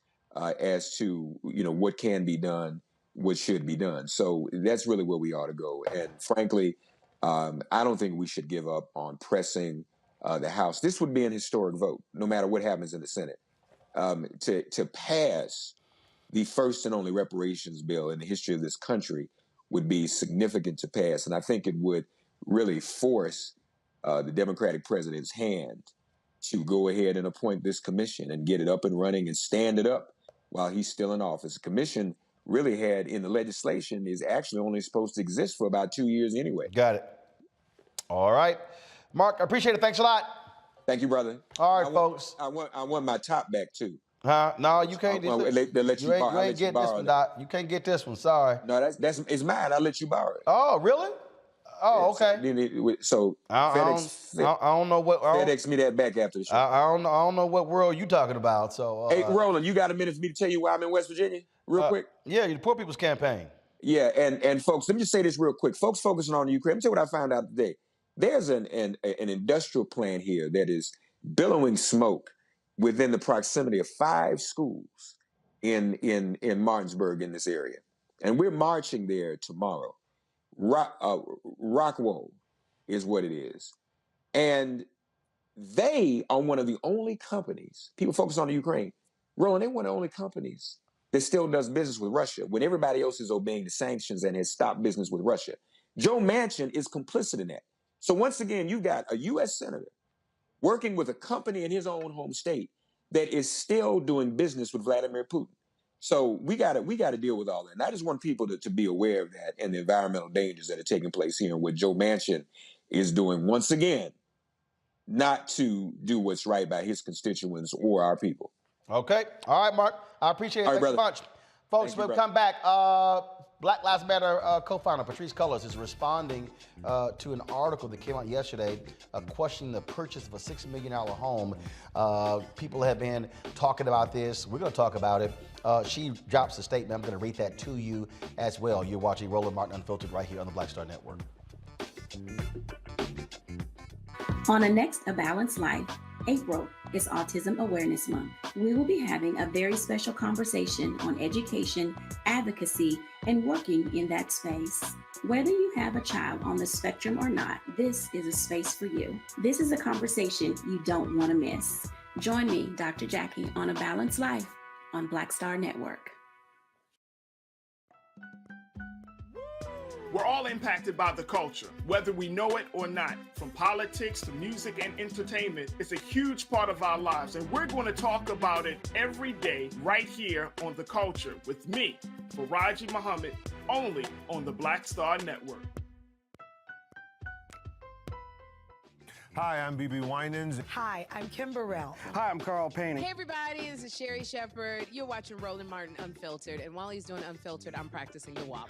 Speaker 5: as to what can be done, what should be done. So that's really where we ought to go. And frankly, I don't think we should give up on pressing the House. This would be an historic vote, no matter what happens in the Senate, to pass the first and only reparations bill in the history of this country would be significant to pass. And I think it would really force the Democratic president's hand to go ahead and appoint this commission and get it up and running and stand it up while he's still in office. The commission really had in the legislation is actually only supposed to exist for about 2 years anyway.
Speaker 1: Got it. All right. Mark, I appreciate it. Thanks a lot.
Speaker 5: Thank you, brother.
Speaker 1: All right, folks.
Speaker 5: I want my top back too.
Speaker 1: Huh? No, you can't.
Speaker 5: They let you
Speaker 1: ain't getting this one, Doc. You can't get this one. Sorry.
Speaker 5: No, it's mine. I'll let you borrow it.
Speaker 1: Oh, really? Oh, okay.
Speaker 5: So
Speaker 1: I don't know what.
Speaker 5: FedEx me that back after the show.
Speaker 1: I don't know what world you talking about. So
Speaker 5: hey, Roland, you got a minute for me to tell you why I'm in West Virginia, real quick?
Speaker 1: Yeah, the Poor People's Campaign.
Speaker 5: Yeah, and folks, let me just say this real quick. Folks focusing on the Ukraine. Let me tell you what I found out today. There's an industrial plant here that is billowing smoke within the proximity of 5 schools in Martinsburg in this area, and we're marching there tomorrow. Rockwell is what it is. And they are one of the only companies, people focus on the Ukraine, Roland, they're one of the only companies that still does business with Russia when everybody else is obeying the sanctions and has stopped business with Russia. Joe Manchin is complicit in that. So once again, you got a U.S. senator working with a company in his own home state that is still doing business with Vladimir Putin. So we got to deal with all that. And I just want people to be aware of that and the environmental dangers that are taking place here and what Joe Manchin is doing, once again, not to do what's right by his constituents or our people.
Speaker 1: Okay. All right, Mark. I appreciate it. Thanks so much. Folks, we'll come back. Black Lives Matter co-founder Patrisse Cullors is responding to an article that came out yesterday questioning the purchase of a $6 million home. People have been talking about this. We're going to talk about it. She drops a statement. I'm going to read that to you as well. You're watching Roland Martin Unfiltered right here on the Black Star Network.
Speaker 8: On the next A Balanced Life, April is Autism Awareness Month. We will be having a very special conversation on education, advocacy, and working in that space. Whether you have a child on the spectrum or not, this is a space for you. This is a conversation you don't want to miss. Join me, Dr. Jackie, on A Balanced Life on Black Star Network.
Speaker 9: We're all impacted by the culture, whether we know it or not. From politics to music and entertainment, it's a huge part of our lives, and we're going to talk about it every day right here on The Culture with me, Faraji Muhammad, only on the Black Star Network.
Speaker 2: Hi, I'm BB Winans.
Speaker 12: Hi, I'm Kim Burrell.
Speaker 2: Hi, I'm Carl Payne.
Speaker 17: Hey everybody, this is Sherry Shepherd. You're watching Roland Martin Unfiltered, and while he's doing Unfiltered, I'm practicing the wobble.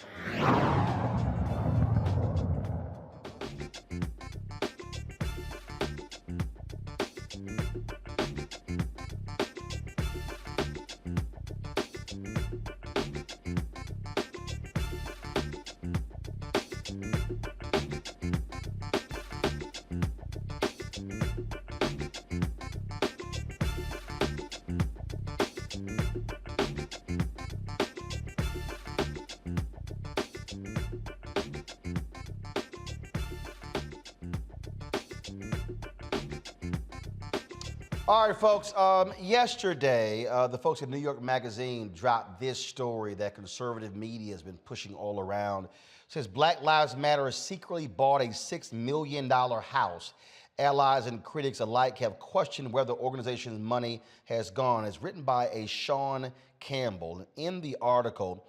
Speaker 1: All right, folks. Yesterday, the folks at New York Magazine dropped this story that conservative media has been pushing all around. It says Black Lives Matter secretly bought a $6 million house. Allies and critics alike have questioned where the organization's money has gone. It's written by a Sean Campbell. In the article,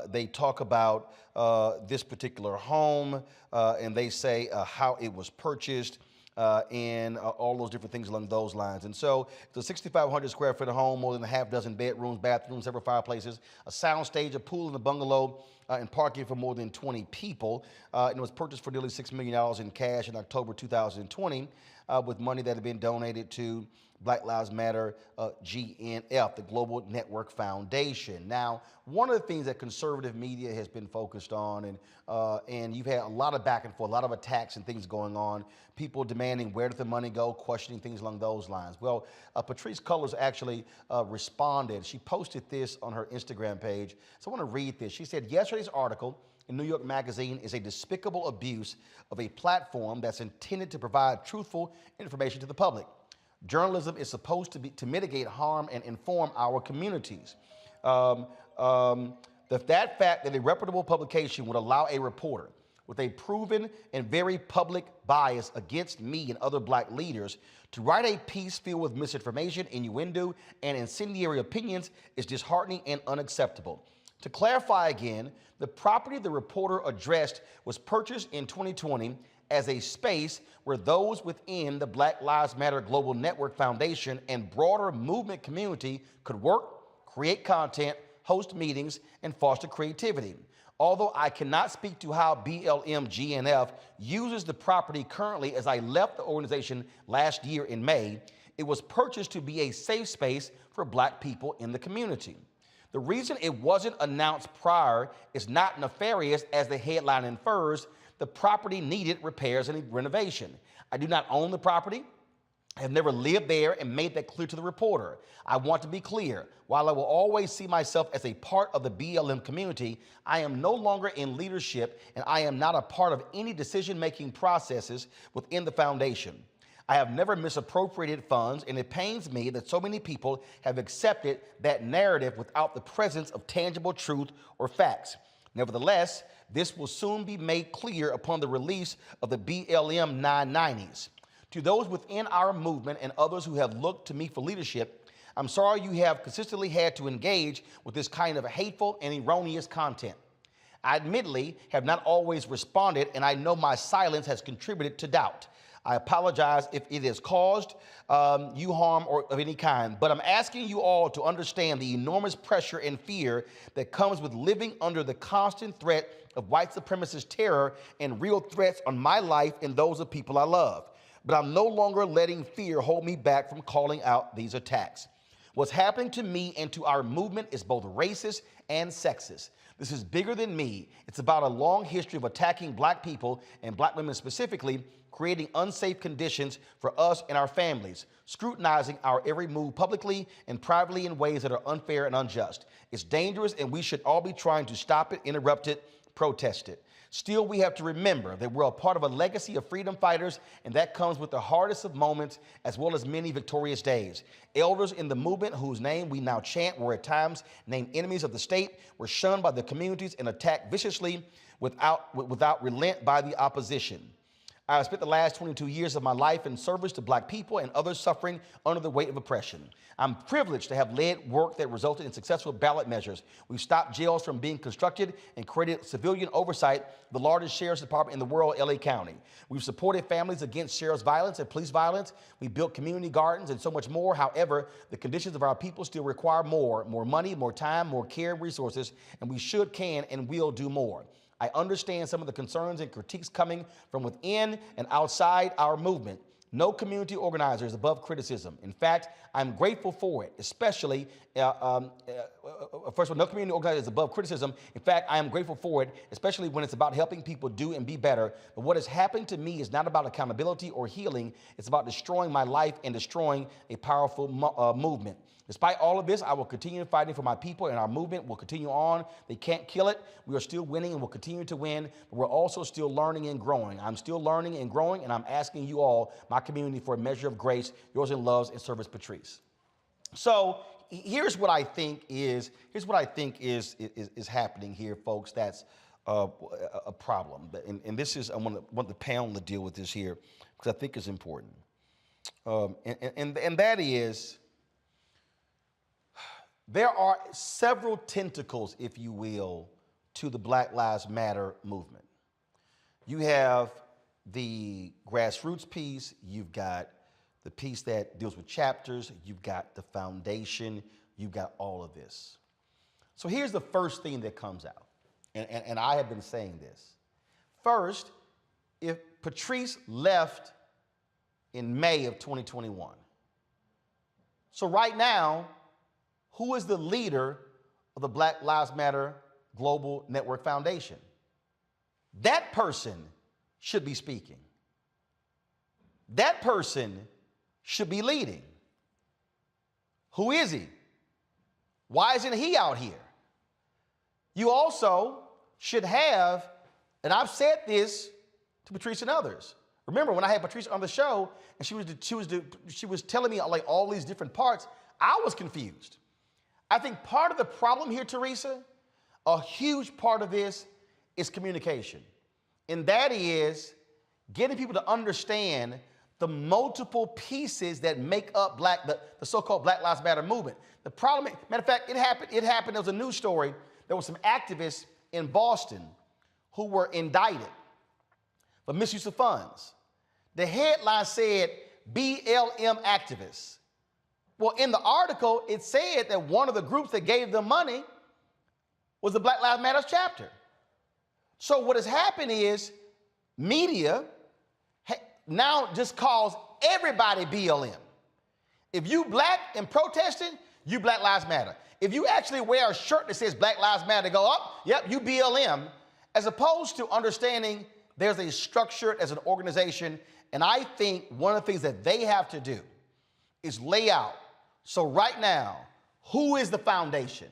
Speaker 1: they talk about this particular home, and they say how it was purchased. And all those different things along those lines. And so it's a 6,500 square foot home, more than a half dozen bedrooms, bathrooms, several fireplaces, a sound stage, a pool in the bungalow, and parking for more than 20 people. And it was purchased for nearly $6 million in cash in October 2020 with money that had been donated to Black Lives Matter GNF, the Global Network Foundation. Now, one of the things that conservative media has been focused on, and you've had a lot of back and forth, a lot of attacks and things going on, people demanding where did the money go, questioning things along those lines. Well, Patrisse Cullors actually responded. She posted this on her Instagram page. So I want to read this. She said, yesterday's article in New York Magazine is a despicable abuse of a platform that's intended to provide truthful information to the public. Journalism is supposed to mitigate harm and inform our communities. That fact that a reputable publication would allow a reporter with a proven and very public bias against me and other black leaders to write a piece filled with misinformation, innuendo, and incendiary opinions is disheartening and unacceptable. To clarify again, the property the reporter addressed was purchased in 2020 as a space where those within the Black Lives Matter Global Network Foundation and broader movement community could work, create content, host meetings, and foster creativity. Although I cannot speak to how BLM GNF uses the property currently, as I left the organization last year in May, it was purchased to be a safe space for black people in the community. The reason it wasn't announced prior is not nefarious as the headline infers. The property needed repairs and renovation. I do not own the property. I have never lived there and made that clear to the reporter. I want to be clear. While I will always see myself as a part of the BLM community, I am no longer in leadership and I am not a part of any decision-making processes within the foundation. I have never misappropriated funds, and it pains me that so many people have accepted that narrative without the presence of tangible truth or facts. Nevertheless, this will soon be made clear upon the release of the BLM 990s. To those within our movement and others who have looked to me for leadership, I'm sorry you have consistently had to engage with this kind of hateful and erroneous content. I admittedly have not always responded, and I know my silence has contributed to doubt. I apologize if it has caused you harm or of any kind, but I'm asking you all to understand the enormous pressure and fear that comes with living under the constant threat of white supremacist terror and real threats on my life and those of people I love. But I'm no longer letting fear hold me back from calling out these attacks. What's happening to me and to our movement is both racist and sexist. This is bigger than me. It's about a long history of attacking black people and black women specifically, creating unsafe conditions for us and our families, scrutinizing our every move publicly and privately in ways that are unfair and unjust. It's dangerous, and we should all be trying to stop it, interrupt it, protest it. Still, we have to remember that we're a part of a legacy of freedom fighters, and that comes with the hardest of moments as well as many victorious days. Elders in the movement whose name we now chant were at times named enemies of the state, were shunned by the communities and attacked viciously without relent by the opposition. I have spent the last 22 years of my life in service to black people and others suffering under the weight of oppression. I'm privileged to have led work that resulted in successful ballot measures. We've stopped jails from being constructed and created civilian oversight, the largest sheriff's department in the world, LA County. We've supported families against sheriff's violence and police violence. We built community gardens and so much more. However, the conditions of our people still require more money, more time, more care and resources, and we should, can, and will do more. I understand some of the concerns and critiques coming from within and outside our movement. No community organizer is above criticism. In fact, I'm grateful for it, especially, first of all, no community organizer is above criticism. In fact, I am grateful for it, especially when it's about helping people do and be better. But what is happening to me is not about accountability or healing. It's about destroying my life and destroying a powerful movement. Despite all of this, I will continue fighting for my people, and our movement will continue on. They can't kill it. We are still winning and will continue to win, but we're also still learning and growing. I'm still learning and growing, and I'm asking you all, my community, for a measure of grace, yours in love and service, Patrice. So here's what I think is happening here, folks. That's a problem, and this is I want the panel to deal with this here because I think it's important, and that is. There are several tentacles, if you will, to the Black Lives Matter movement. You have the grassroots piece, you've got the piece that deals with chapters, you've got the foundation, you've got all of this. So here's the first thing that comes out, and I have been saying this. First, if Patrice left in May of 2021, so right now, who is the leader of the Black Lives Matter Global Network Foundation? That person should be speaking. That person should be leading. Who is he? Why isn't he out here? You also should have, and I've said this to Patrice and others. Remember when I had Patrice on the show and she was telling me like all these different parts, I was confused. I think part of the problem here, Teresa, a huge part of this is communication. And that is getting people to understand the multiple pieces that make up the so-called Black Lives Matter movement. The problem, matter of fact, it happened, there was a news story, there were some activists in Boston who were indicted for misuse of funds. The headline said, BLM activists. Well, in the article, it said that one of the groups that gave them money was the Black Lives Matter chapter. So what has happened is media now just calls everybody BLM. If you black and protesting, you Black Lives Matter. If you actually wear a shirt that says Black Lives Matter, go up, yep, you BLM, as opposed to understanding there's a structure as an organization. And I think one of the things that they have to do is lay out. So right now, who is the foundation?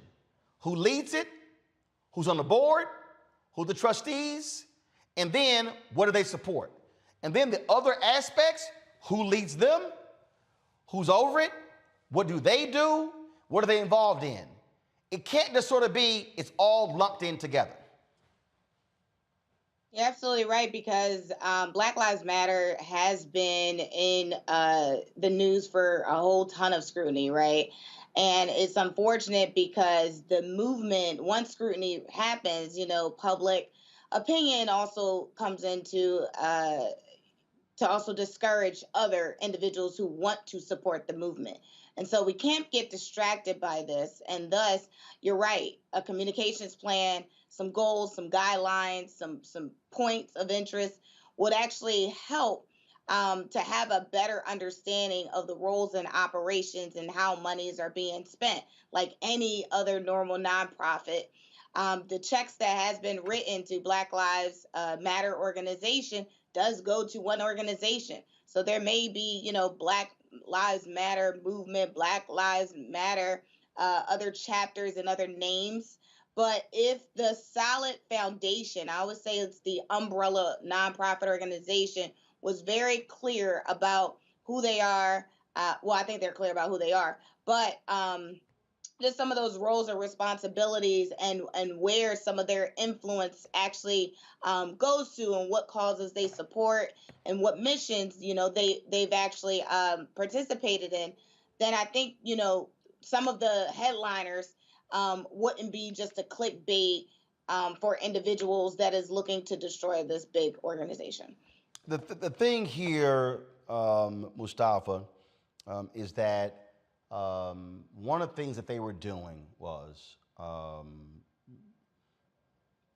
Speaker 1: Who leads it? Who's on the board? Who are the trustees? And then what do they support? And then the other aspects, who leads them? Who's over it? What do they do? What are they involved in? It can't just sort of be, it's all lumped in together.
Speaker 13: You're absolutely right, because Black Lives Matter has been in the news for a whole ton of scrutiny, right? And it's unfortunate because the movement, once scrutiny happens, public opinion also comes into to also discourage other individuals who want to support the movement. And so we can't get distracted by this. And thus, you're right, a communications plan, some goals, some guidelines, some points of interest would actually help to have a better understanding of the roles and operations and how monies are being spent, like any other normal nonprofit. The checks that has been written to Black Lives Matter organization does go to one organization. So there may be, Black Lives Matter movement, Black Lives Matter, other chapters and other names. But if the solid foundation, I would say it's the umbrella nonprofit organization, was very clear about who they are. Well, I think they're clear about who they are, but just some of those roles or responsibilities and where some of their influence actually goes to and what causes they support and what missions, they've actually participated in, then I think, some of the headliners wouldn't be just a clickbait for individuals that is looking to destroy this big organization.
Speaker 1: The thing here, Mustafa, is that one of the things that they were doing was,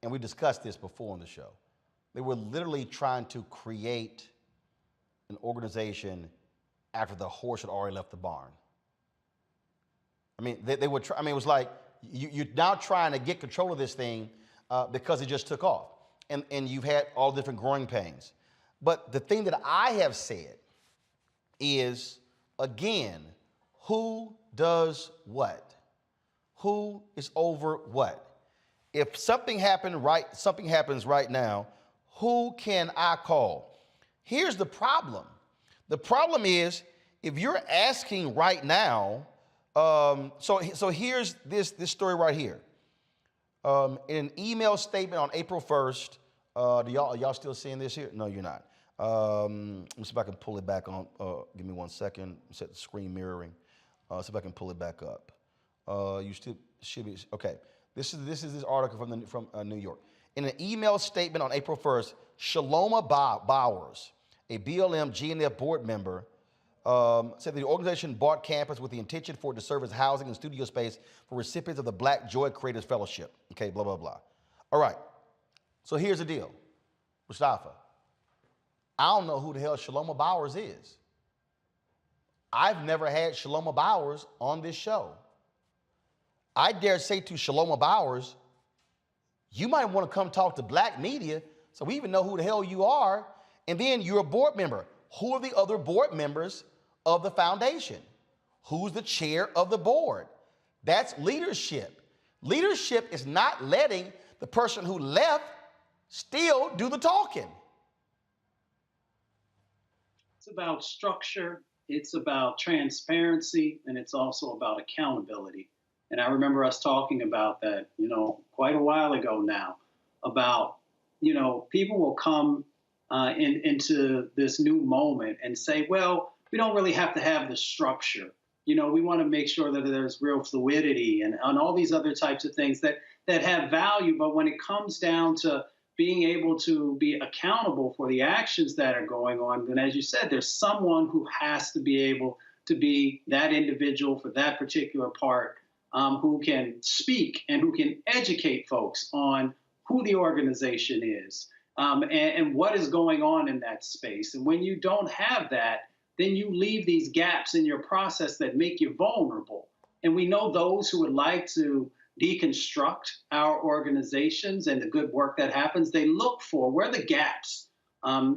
Speaker 1: and we discussed this before on the show, they were literally trying to create an organization after the horse had already left the barn. I mean, they were. It was like you're now trying to get control of this thing because it just took off, and you've had all different growing pains. But the thing that I have said is, again, who does what? Who is over what? If something happens right now, who can I call? Here's the problem. The problem is, if you're asking right now, so here's this story right here. In an email statement on April 1st, are y'all still seeing this here? No, you're not. Let me see if I can pull it back on. Give me 1 second. Set the screen mirroring. See if I can pull it back up. You still should be okay. This is this article from New York. In an email statement on April 1st, Shaloma Bowers, a BLM GNF board member, said the organization bought campus with the intention for it to serve as housing and studio space for recipients of the Black Joy Creators Fellowship. Okay, blah, blah, blah. All right. So here's the deal, Mustafa. I don't know who the hell Shaloma Bowers is. I've never had Shaloma Bowers on this show. I dare say to Shaloma Bowers, you might want to come talk to Black media so we even know who the hell you are. And then you're a board member. Who are the other board members of the foundation? Who's the chair of the board? That's leadership. Leadership is not letting the person who left still do the talking.
Speaker 6: It's about structure, it's about transparency, and it's also about accountability. And I remember us talking about that, quite a while ago now, about, people will come into this new moment and say, well, we don't really have to have the structure. We want to make sure that there's real fluidity and all these other types of things that have value. But when it comes down to being able to be accountable for the actions that are going on, then as you said, there's someone who has to be able to be that individual for that particular part, who can speak and who can educate folks on who the organization is and what is going on in that space. And when you don't have that, then you leave these gaps in your process that make you vulnerable. And we know those who would like to deconstruct our organizations and the good work that happens, they look for where the gaps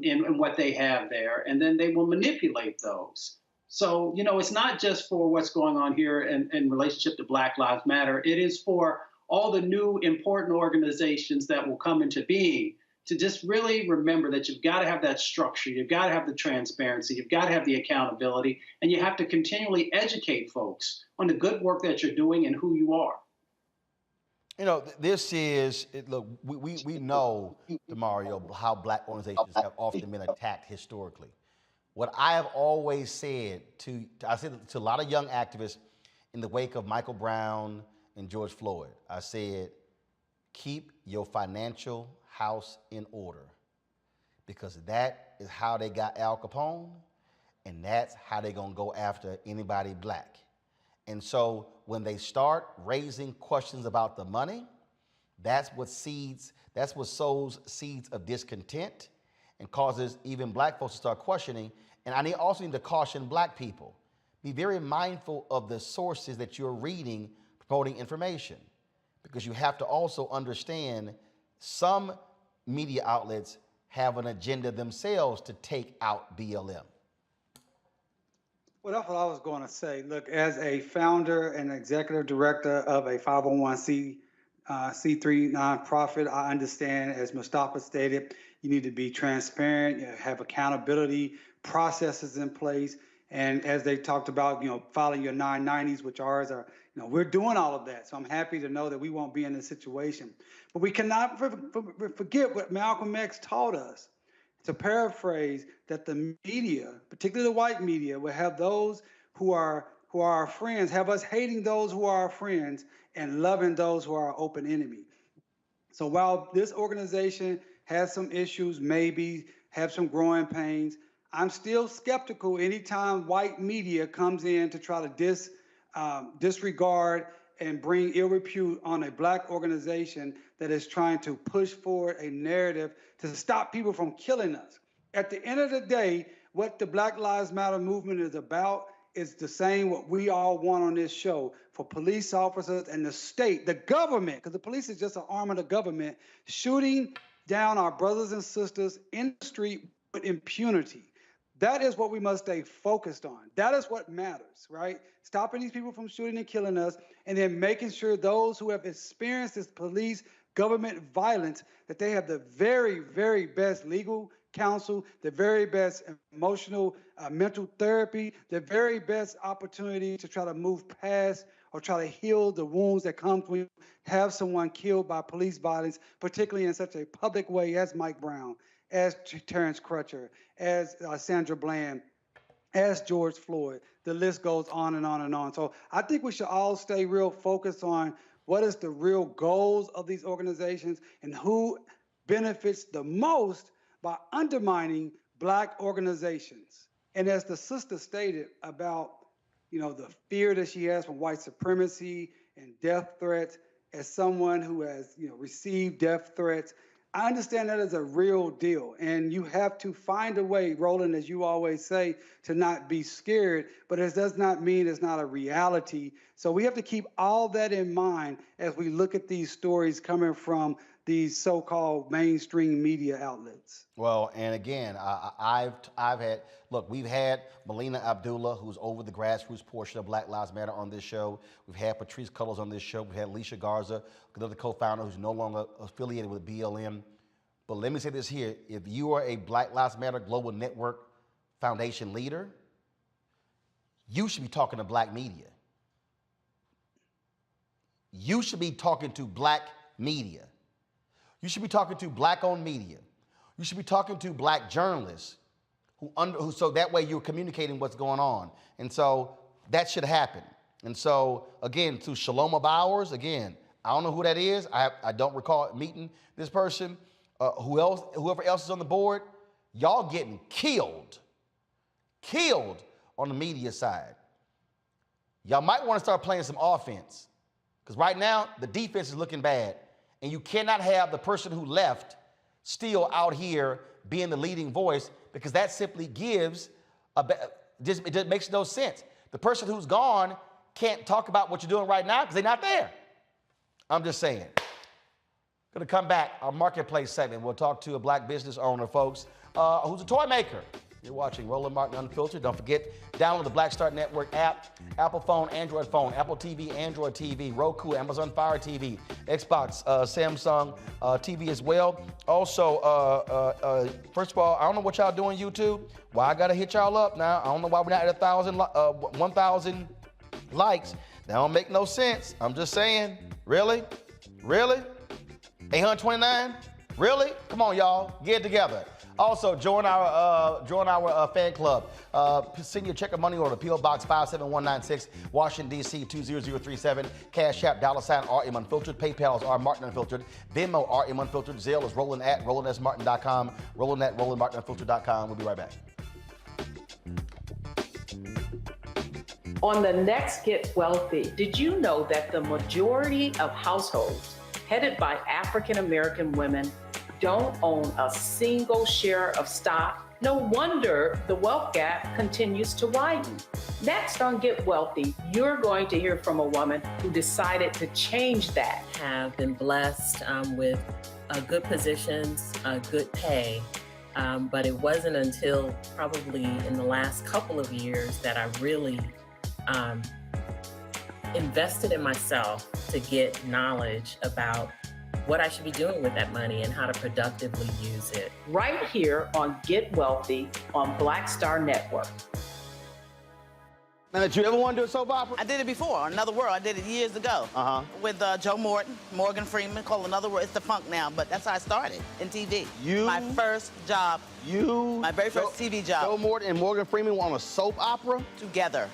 Speaker 6: in what they have there, and then they will manipulate those. So, it's not just for what's going on here in relationship to Black Lives Matter. It is for all the new important organizations that will come into being to just really remember that you've got to have that structure, you've got to have the transparency, you've got to have the accountability, and you have to continually educate folks on the good work that you're doing and who you are.
Speaker 1: This is, look, we know, DeMario, how Black organizations have often been attacked historically. What I have always said to a lot of young activists in the wake of Michael Brown and George Floyd, I said, keep your financial house in order. because that is how they got Al Capone, and that's how they're gonna go after anybody black. And so when they start raising questions about the money, that's what sows seeds of discontent and causes even black folks to start questioning. And I also need to caution black people. Be very mindful of the sources that you're reading promoting information, because you have to also understand some media outlets have an agenda themselves to take out BLM.
Speaker 4: Well, that's what I was going to say. Look, as a founder and executive director of a 501c3 nonprofit, I understand, as Mustafa stated, you need to be transparent, you have accountability processes in place. And as they talked about, filing your 990s, which ours are, we're doing all of that. So I'm happy to know that we won't be in this situation. But we cannot forget what Malcolm X taught us. To paraphrase, that the media, particularly the white media, will have those who are our friends, have us hating those who are our friends and loving those who are our open enemy. So while this organization has some issues, maybe have some growing pains, I'm still skeptical anytime white media comes in to try to disregard and bring ill repute on a black organization that is trying to push forward a narrative to stop people from killing us. At the end of the day, what the Black Lives Matter movement is about is the same what we all want on this show, for police officers and the state, the government, because the police is just an arm of the government, shooting down our brothers and sisters in the street with impunity. That is what we must stay focused on. That is what matters, right? Stopping these people from shooting and killing us, and then making sure those who have experienced this police government violence, that they have the very, very best legal counsel, the very best emotional, mental therapy, the very best opportunity to try to move past or try to heal the wounds that come when you have someone killed by police violence, particularly in such a public way as Mike Brown, as Terrence Crutcher, as Sandra Bland, as George Floyd. The list goes on and on and on. So I think we should all stay real focused on what is the real goals of these organizations and who benefits the most by undermining black organizations. And as the sister stated about, the fear that she has from white supremacy and death threats, as someone who has, received death threats, I understand that is a real deal, and you have to find a way, Roland, as you always say, to not be scared, but it does not mean it's not a reality. So we have to keep all that in mind as we look at these stories coming from these so-called mainstream media outlets.
Speaker 1: Well, and again, we've had Melina Abdullah, who's over the grassroots portion of Black Lives Matter on this show. We've had Patrice Cullors on this show. We've had Alicia Garza, another co-founder who's no longer affiliated with BLM. But let me say this here. If you are a Black Lives Matter Global Network Foundation leader, you should be talking to black media. You should be talking to black media. You should be talking to black-owned media. You should be talking to black journalists so that way you're communicating what's going on. And so that should happen. And so, again, to Shaloma Bowers, again, I don't know who that is. I don't recall meeting this person. Whoever else is on the board, y'all getting killed on the media side. Y'all might want to start playing some offense, because right now the defense is looking bad. And you cannot have the person who left still out here being the leading voice, because that simply it makes no sense. The person who's gone can't talk about what you're doing right now because they're not there. I'm just saying. Going to come back, our marketplace segment. We'll talk to a black business owner, folks, who's a toy maker. You're watching Roland Martin Unfiltered. Don't forget, download the Black Star Network app, Apple phone, Android phone, Apple TV, Android TV, Roku, Amazon Fire TV, Xbox, Samsung TV as well. Also, first of all, I don't know what y'all doing YouTube. Why I got to hit y'all up now? I don't know why we're not at 1,000 likes. That don't make no sense. I'm just saying. Really? 829? Really? Come on, y'all. Get it together. Also, join our fan club. Send your check or money order, P.O. Box 57196, Washington, D.C. 20037. Cash App, $RM Unfiltered. PayPal is R Martin Unfiltered. Venmo, RM Unfiltered. Zelle is Roland at RolandSMartin.com. Roland at RolandMartinUnfiltered.com. We'll be right back.
Speaker 12: On the next Get Wealthy, did you know that the majority of households headed by African American women don't own a single share of stock? No wonder the wealth gap continues to widen. Next on Get Wealthy, you're going to hear from a woman who decided to change that.
Speaker 14: Have been blessed with good positions, good pay, but it wasn't until probably in the last couple of years that I really invested in myself to get knowledge about what I should be doing with that money and how to productively use it.
Speaker 12: Right here on Get Wealthy on Black Star Network.
Speaker 1: Now, did you ever want to do a soap opera?
Speaker 15: I did it before, Another World. I did it years ago with Joe Morgan Freeman, called Another World. It's the funk now, but that's how I started in TV. My first job. My very first TV job.
Speaker 1: Joe Morton and Morgan Freeman were on a soap opera?
Speaker 15: Together.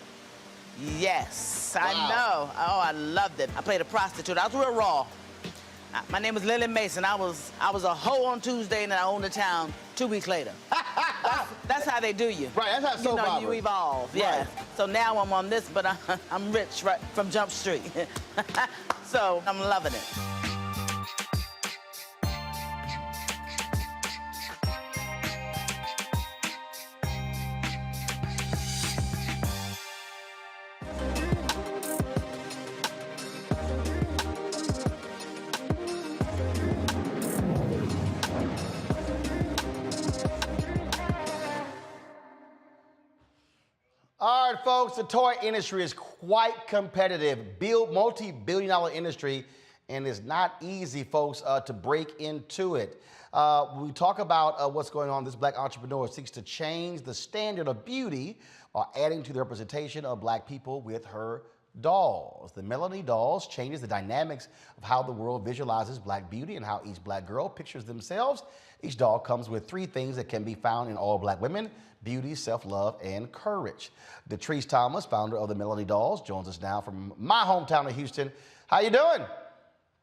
Speaker 15: Yes,
Speaker 1: Wow.
Speaker 15: I know. Oh, I loved it. I played a prostitute. I was real raw. My name was Lily Mason. I was a hoe on Tuesday and then I owned the town 2 weeks later. that's how they do you.
Speaker 1: Right, that's how soap opera.
Speaker 15: You evolve. Yeah.
Speaker 1: Right.
Speaker 15: So now I'm on this, but I'm rich right from Jump Street. So I'm loving it.
Speaker 1: All right, folks, the toy industry is quite competitive, multi-billion-dollar industry, and it's not easy, folks, to break into it. We talk about what's going on. This black entrepreneur seeks to change the standard of beauty while adding to the representation of black people with her dolls. The Melanie dolls changes the dynamics of how the world visualizes black beauty and how each black girl pictures themselves. Each doll comes with 3 things that can be found in all black women: beauty, self-love, and courage. Detrice Thomas, founder of the Melanie Dolls, joins us now from my hometown of Houston. How you doing?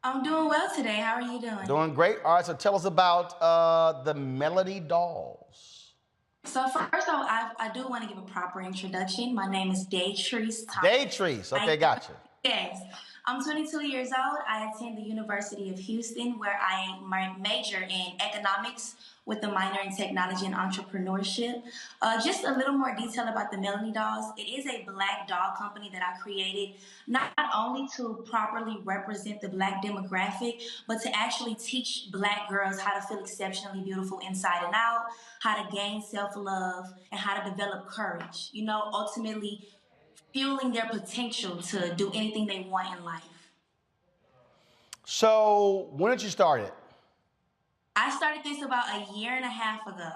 Speaker 20: I'm doing well today. How are you doing?
Speaker 1: Doing great. All right, so tell us about the Melanie Dolls.
Speaker 20: So first of all, I do want to give a proper introduction. My name is Detrice Thomas.
Speaker 1: Detrice, okay, gotcha.
Speaker 20: Yes. I'm 22 years old. I attend the University of Houston, where I major in economics with a minor in technology and entrepreneurship. Just a little more detail about the Melanie Dolls. It is a black doll company that I created not only to properly represent the black demographic, but to actually teach black girls how to feel exceptionally beautiful inside and out, how to gain self-love, and how to develop courage. You know, ultimately fueling their potential to do anything they want in life.
Speaker 1: So when did you start it?
Speaker 20: I started this about a year and a half ago.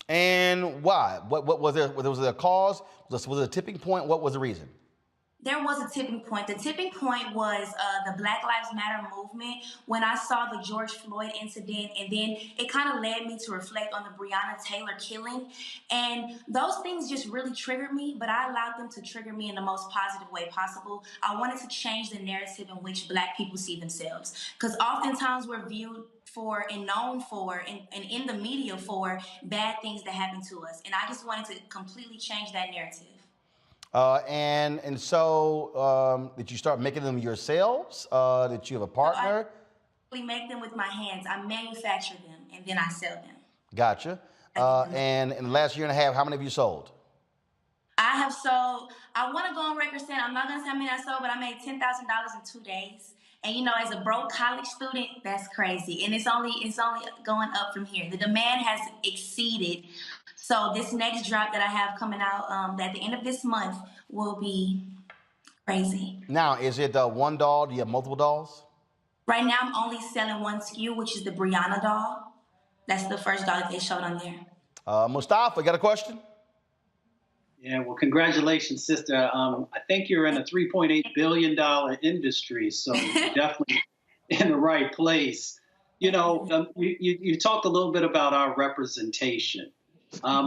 Speaker 1: And why? What was there? Was there a cause? Was it a tipping point? What was the reason?
Speaker 20: There was a tipping point. The tipping point was the Black Lives Matter movement when I saw the George Floyd incident, and then it kind of led me to reflect on the Breonna Taylor killing. And those things just really triggered me, but I allowed them to trigger me in the most positive way possible. I wanted to change the narrative in which black people see themselves, because oftentimes we're viewed for and known for and in the media for bad things that happen to us. And I just wanted to completely change that narrative.
Speaker 1: And so did you start making them yourselves? Did you have a partner?
Speaker 20: I make them with my hands. I manufacture them and then I sell them.
Speaker 1: Gotcha. And in the last year and a half, how many have you sold?
Speaker 20: I have sold, I want to go on record saying, I'm not going to say how many I sold, but I made $10,000 in 2 days. And you know, as a broke college student, that's crazy. And it's only going up from here. The demand has exceeded. So this next drop that I have coming out at the end of this month will be crazy.
Speaker 1: Now, is it one doll? Do you have multiple dolls?
Speaker 20: Right now, I'm only selling one SKU, which is the Breonna doll. That's the first doll that they showed on there.
Speaker 1: Mustafa, you got a question?
Speaker 6: Yeah, well, congratulations, sister. I think you're in a $3.8 billion industry, so you're definitely in the right place. You talked a little bit about our representation.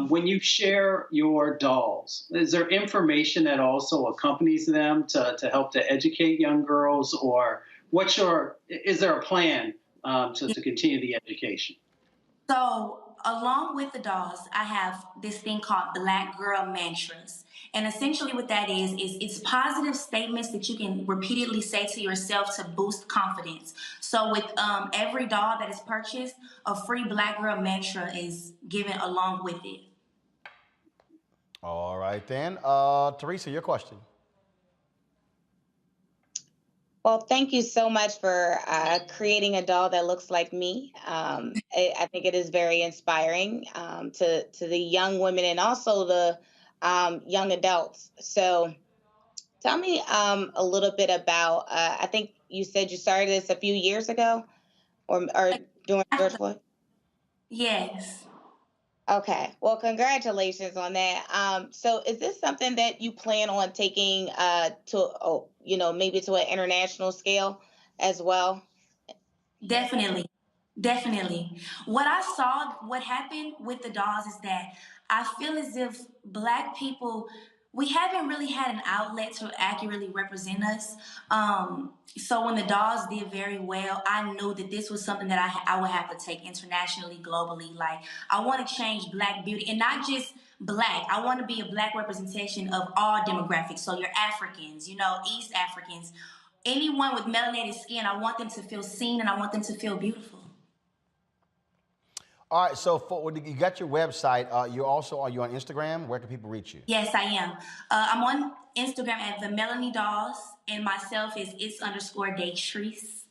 Speaker 6: When you share your dolls, is there information that also accompanies them to help to educate young girls, or is there a plan to continue the education?
Speaker 20: So, along with the dolls, I have this thing called Black Girl Mantras. And essentially what that is it's positive statements that you can repeatedly say to yourself to boost confidence. So with every doll that is purchased, a free Black Girl Mantra is given along with it.
Speaker 1: All right, then. Teresa, your question.
Speaker 13: Well, thank you so much for creating a doll that looks like me. I think it is very inspiring to the young women and also the young adults. So tell me a little bit about, I think you said you started this a few years ago or during George Floyd?
Speaker 20: Yes.
Speaker 13: Okay. Well, congratulations on that. So is this something that you plan on taking maybe to an international scale as well?
Speaker 20: Definitely. What happened with the dolls is that I feel as if Black people, we haven't really had an outlet to accurately represent us. So when the dolls did very well, I knew that this was something that I would have to take internationally, globally. Like, I want to change Black beauty, and not just Black. I want to be a Black representation of all demographics. So your Africans, East Africans, anyone with melanated skin, I want them to feel seen and I want them to feel beautiful.
Speaker 1: All right, so you got your website. Are you on Instagram? Where can people reach you?
Speaker 20: Yes, I am. I'm on Instagram at the Melanie Dolls, and myself is its_Gaetz.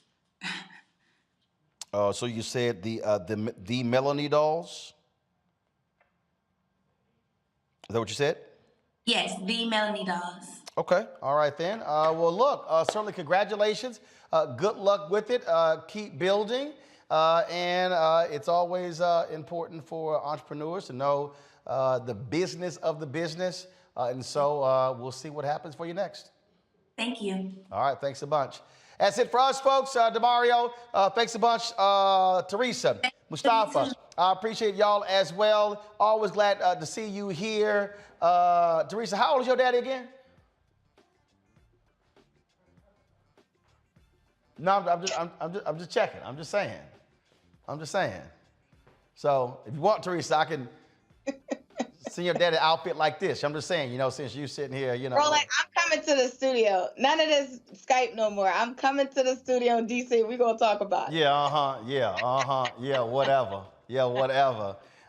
Speaker 1: So you said the Melanie Dolls? Is that what you said?
Speaker 20: Yes, the Melanie Dolls.
Speaker 1: Okay, all right then. Well, look, certainly congratulations. Good luck with it. Keep building. And it's always important for entrepreneurs to know the business of the business. And so we'll see what happens for you next.
Speaker 20: Thank you.
Speaker 1: All right, thanks a bunch. That's it for us, folks. Demario, thanks a bunch. Teresa, Mustafa, I appreciate y'all as well. Always glad to see you here. Teresa, how old is your daddy again? No, I'm just checking. I'm just saying. So if you want, Teresa, I can send your daddy outfit like this. I'm just saying, since you sitting here,
Speaker 13: Roland, I'm coming to the studio. None of this Skype no more. I'm coming to the studio in DC. We're going to talk about it.
Speaker 1: Yeah, whatever.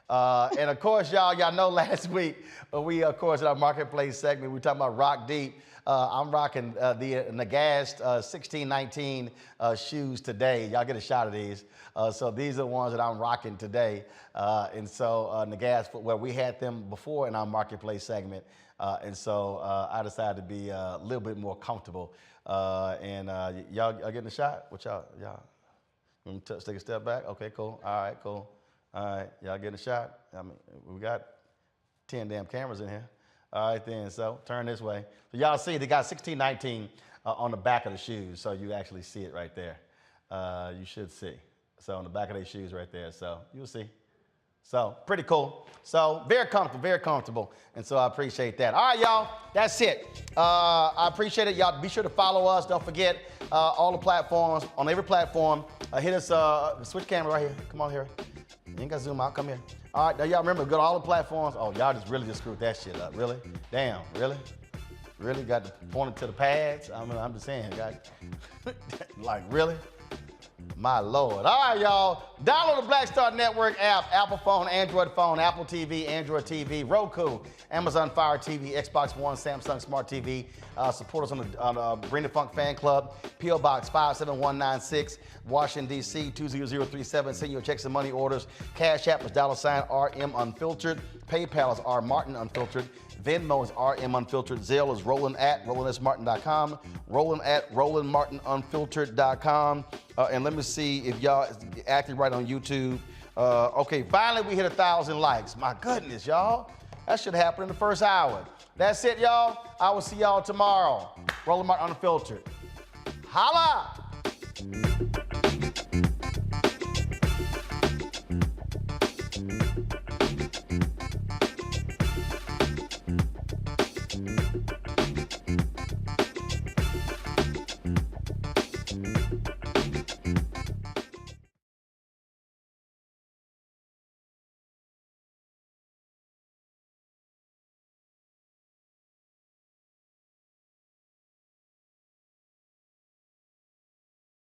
Speaker 1: And of course, y'all know last week, we, of course, in our marketplace segment, we talking about Rock Deep. I'm rocking the Gaetz 1619 shoes today. Y'all get a shot of these. So these are the ones that I'm rocking today. And so Gaetz footwear, we had them before in our marketplace segment. And so I decided to be a little bit more comfortable. And y'all getting a shot? What y'all? Want to take a step back? Okay, cool. All right, cool. All right, y'all getting a shot? I mean, we got 10 damn cameras in here. All right then, so turn this way. So y'all see they got 1619 on the back of the shoes, so you actually see it right there. You should see. So on the back of their shoes right there, so you'll see. So pretty cool. So very comfortable. And so I appreciate that. All right, y'all, that's it. I appreciate it. Y'all be sure to follow us. Don't forget all the platforms, on every platform. Hit us, switch camera right here. Come on here. You ain't got to zoom out, come here. All right, now y'all remember, go to all the platforms. Oh, y'all just screwed that shit up. Really? Damn, really? Really got to point it to the pads? I mean, I'm just saying, like, really? My Lord. All right, y'all. Download the Black Star Network app, Apple phone, Android phone, Apple TV, Android TV, Roku, Amazon Fire TV, Xbox One, Samsung Smart TV. Support us on the Bring the Funk Fan Club, P.O. Box 57196, Washington, D.C. 20037. Send your checks and money orders. Cash App is $RM Unfiltered. PayPal is R Martin Unfiltered. Venmo is RM Unfiltered. Zelle is Roland at RolandSMartin.com. Roland at RolandMartinUnfiltered.com. And let me see if y'all acting right on YouTube. Okay, finally we hit 1,000 likes. My goodness, y'all. That should happen in the first hour. That's it, y'all. I will see y'all tomorrow. Roland Martin Unfiltered. Holla!